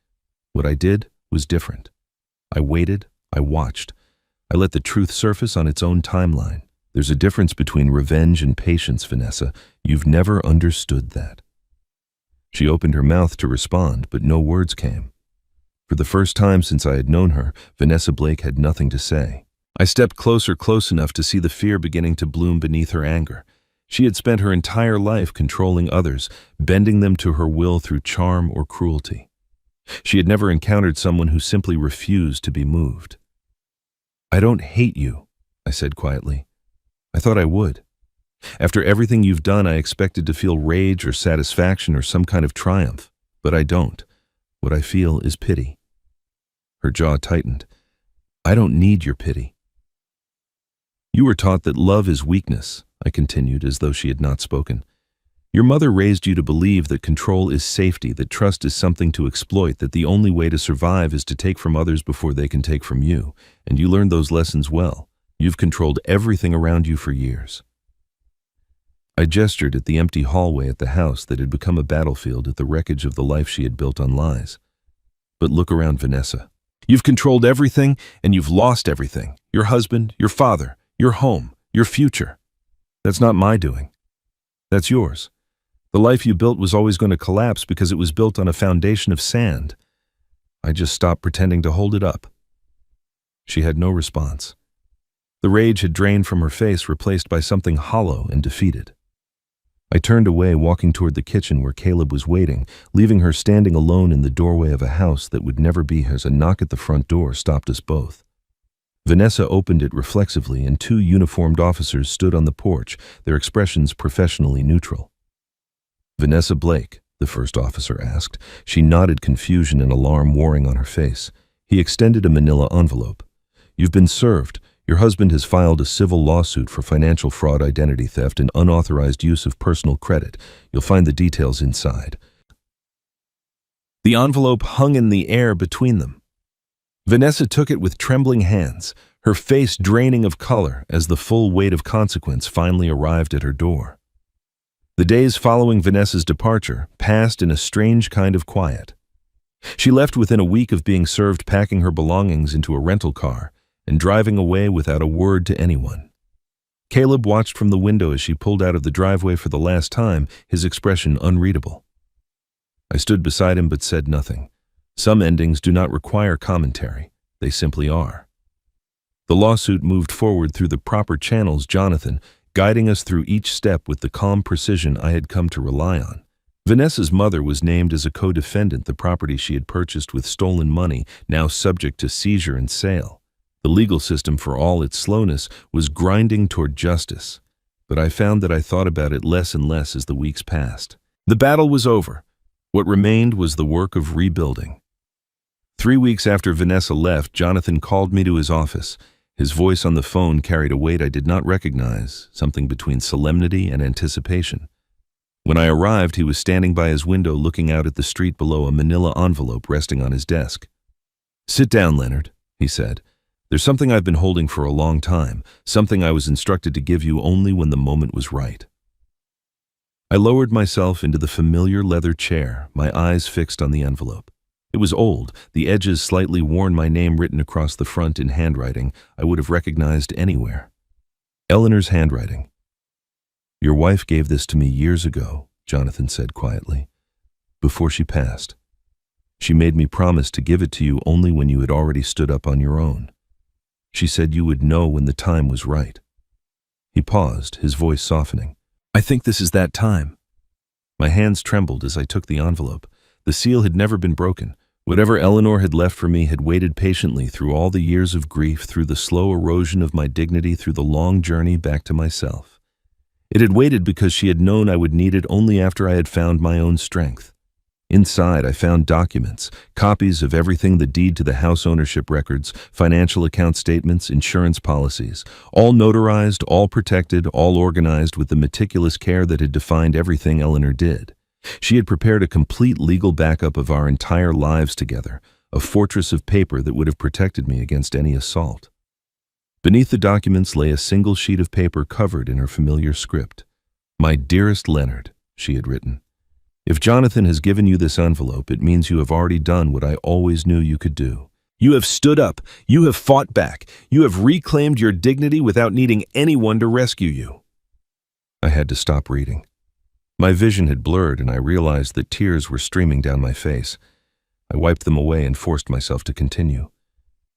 What I did was different. I waited, I watched. I let the truth surface on its own timeline. There's a difference between revenge and patience, Vanessa. You've never understood that." She opened her mouth to respond, but no words came. For the first time since I had known her, Vanessa Blake had nothing to say. I stepped closer, close enough to see the fear beginning to bloom beneath her anger. She had spent her entire life controlling others, bending them to her will through charm or cruelty. She had never encountered someone who simply refused to be moved. "I don't hate you," I said quietly. "I thought I would. After everything you've done, I expected to feel rage or satisfaction or some kind of triumph, but I don't. What I feel is pity." Her jaw tightened. "I don't need your pity." "You were taught that love is weakness," I continued as though she had not spoken. "Your mother raised you to believe that control is safety, that trust is something to exploit, that the only way to survive is to take from others before they can take from you, and you learned those lessons well. You've controlled everything around you for years." I gestured at the empty hallway at the house that had become a battlefield, at the wreckage of the life she had built on lies. "But look around, Vanessa. You've controlled everything, and you've lost everything. Your husband, your father, your home, your future. That's not my doing. That's yours. The life you built was always going to collapse because it was built on a foundation of sand. I just stopped pretending to hold it up." She had no response. The rage had drained from her face, replaced by something hollow and defeated. I turned away, walking toward the kitchen where Caleb was waiting, leaving her standing alone in the doorway of a house that would never be hers. A knock at the front door stopped us both. Vanessa opened it reflexively, and two uniformed officers stood on the porch, their expressions professionally neutral. "Vanessa Blake?" the first officer asked. She nodded, confusion and alarm warring on her face. He extended a manila envelope. "You've been served. Your husband has filed a civil lawsuit for financial fraud, identity theft, and unauthorized use of personal credit. You'll find the details inside." The envelope hung in the air between them. Vanessa took it with trembling hands, her face draining of color as the full weight of consequence finally arrived at her door. The days following Vanessa's departure passed in a strange kind of quiet. She left within a week of being served, packing her belongings into a rental car and driving away without a word to anyone. Caleb watched from the window as she pulled out of the driveway for the last time, his expression unreadable. I stood beside him but said nothing. Some endings do not require commentary. They simply are. The lawsuit moved forward through the proper channels, Jonathan, guiding us through each step with the calm precision I had come to rely on. Vanessa's mother was named as a co-defendant, the property she had purchased with stolen money, now subject to seizure and sale. The legal system, for all its slowness, was grinding toward justice, but I found that I thought about it less and less as the weeks passed. The battle was over. What remained was the work of rebuilding. 3 weeks after Vanessa left, Jonathan called me to his office. His voice on the phone carried a weight I did not recognize, something between solemnity and anticipation. When I arrived, he was standing by his window looking out at the street below, a manila envelope resting on his desk. "Sit down, Leonard," he said. "There's something I've been holding for a long time, something I was instructed to give you only when the moment was right." I lowered myself into the familiar leather chair, my eyes fixed on the envelope. It was old, the edges slightly worn, my name written across the front in handwriting I would have recognized anywhere. Eleanor's handwriting. "Your wife gave this to me years ago," Jonathan said quietly. before she passed. She made me promise to give it to you only when you had already stood up on your own. She said you would know when the time was right. He paused, his voice softening. I think this is that time. My hands trembled as I took the envelope. The seal had never been broken. Whatever Eleanor had left for me had waited patiently through all the years of grief, through the slow erosion of my dignity, through the long journey back to myself. It had waited because she had known I would need it only after I had found my own strength. Inside, I found documents, copies of everything, the deed to the house ownership records, financial account statements, insurance policies, all notarized, all protected, all organized with the meticulous care that had defined everything Eleanor did. She had prepared a complete legal backup of our entire lives together, a fortress of paper that would have protected me against any assault. Beneath the documents lay a single sheet of paper covered in her familiar script. My dearest Leonard, she had written. If Jonathan has given you this envelope, it means you have already done what I always knew you could do. You have stood up. You have fought back. You have reclaimed your dignity without needing anyone to rescue you. I had to stop reading. My vision had blurred, and I realized that tears were streaming down my face. I wiped them away and forced myself to continue.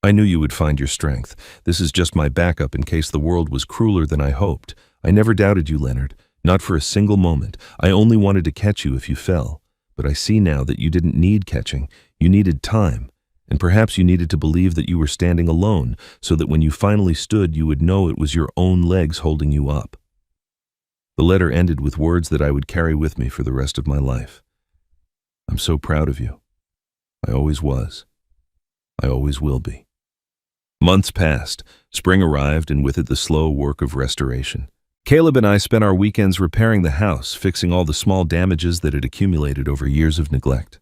I knew you would find your strength. This is just my backup in case the world was crueler than I hoped. I never doubted you, Leonard. Not for a single moment. I only wanted to catch you if you fell. But I see now that you didn't need catching. You needed time. And perhaps you needed to believe that you were standing alone, so that when you finally stood, you would know it was your own legs holding you up. The letter ended with words that I would carry with me for the rest of my life. I'm so proud of you. I always was. I always will be. Months passed. Spring arrived, and with it the slow work of restoration. Caleb and I spent our weekends repairing the house, fixing all the small damages that had accumulated over years of neglect.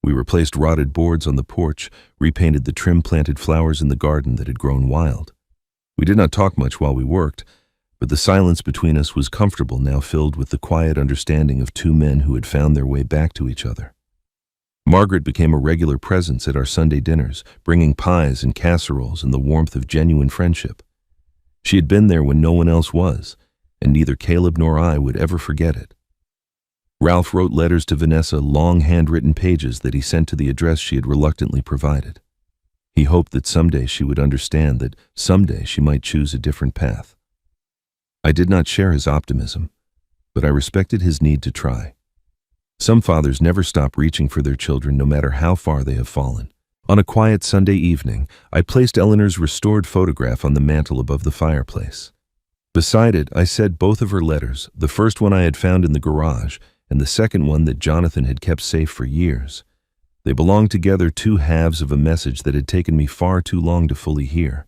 We replaced rotted boards on the porch, repainted the trim-planted flowers in the garden that had grown wild. We did not talk much while we worked, but the silence between us was comfortable, now filled with the quiet understanding of two men who had found their way back to each other. Margaret became a regular presence at our Sunday dinners, bringing pies and casseroles and the warmth of genuine friendship. She had been there when no one else was, and neither Caleb nor I would ever forget it. Ralph wrote letters to Vanessa, long handwritten pages that he sent to the address she had reluctantly provided. He hoped that someday she would understand, that someday she might choose a different path. I did not share his optimism, but I respected his need to try. Some fathers never stop reaching for their children, no matter how far they have fallen. On a quiet Sunday evening, I placed Eleanor's restored photograph on the mantel above the fireplace. Beside it, I set both of her letters, the first one I had found in the garage, and the second one that Jonathan had kept safe for years. They belonged together, two halves of a message that had taken me far too long to fully hear.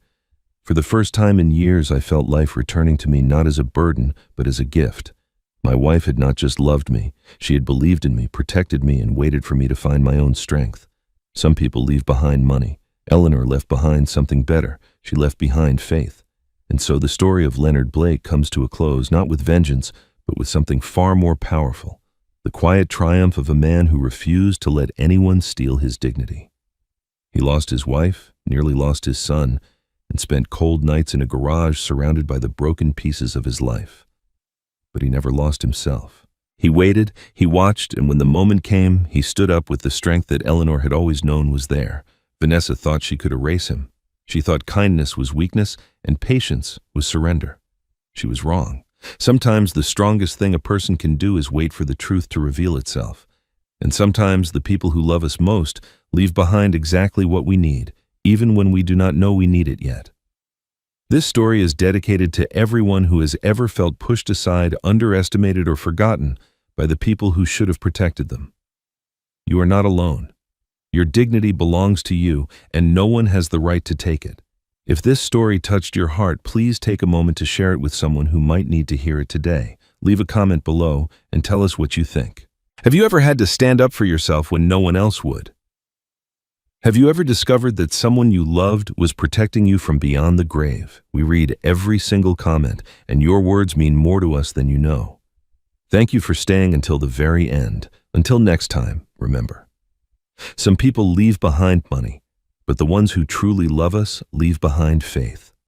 For the first time in years, I felt life returning to me not as a burden, but as a gift. My wife had not just loved me, she had believed in me, protected me, and waited for me to find my own strength. Some people leave behind money. Eleanor left behind something better. She left behind faith. And so the story of Leonard Blake comes to a close, not with vengeance, but with something far more powerful. The quiet triumph of a man who refused to let anyone steal his dignity. He lost his wife, nearly lost his son, and spent cold nights in a garage surrounded by the broken pieces of his life. But he never lost himself. He waited, he watched, and when the moment came, he stood up with the strength that Eleanor had always known was there. Vanessa thought she could erase him. She thought kindness was weakness and patience was surrender. She was wrong. Sometimes the strongest thing a person can do is wait for the truth to reveal itself. And sometimes the people who love us most leave behind exactly what we need, even when we do not know we need it yet. This story is dedicated to everyone who has ever felt pushed aside, underestimated, or forgotten by the people who should have protected them. You are not alone. Your dignity belongs to you, and no one has the right to take it. If this story touched your heart, please take a moment to share it with someone who might need to hear it today. Leave a comment below and tell us what you think. Have you ever had to stand up for yourself when no one else would? Have you ever discovered that someone you loved was protecting you from beyond the grave? We read every single comment, and your words mean more to us than you know. Thank you for staying until the very end. Until next time, remember, some people leave behind money, but the ones who truly love us leave behind faith.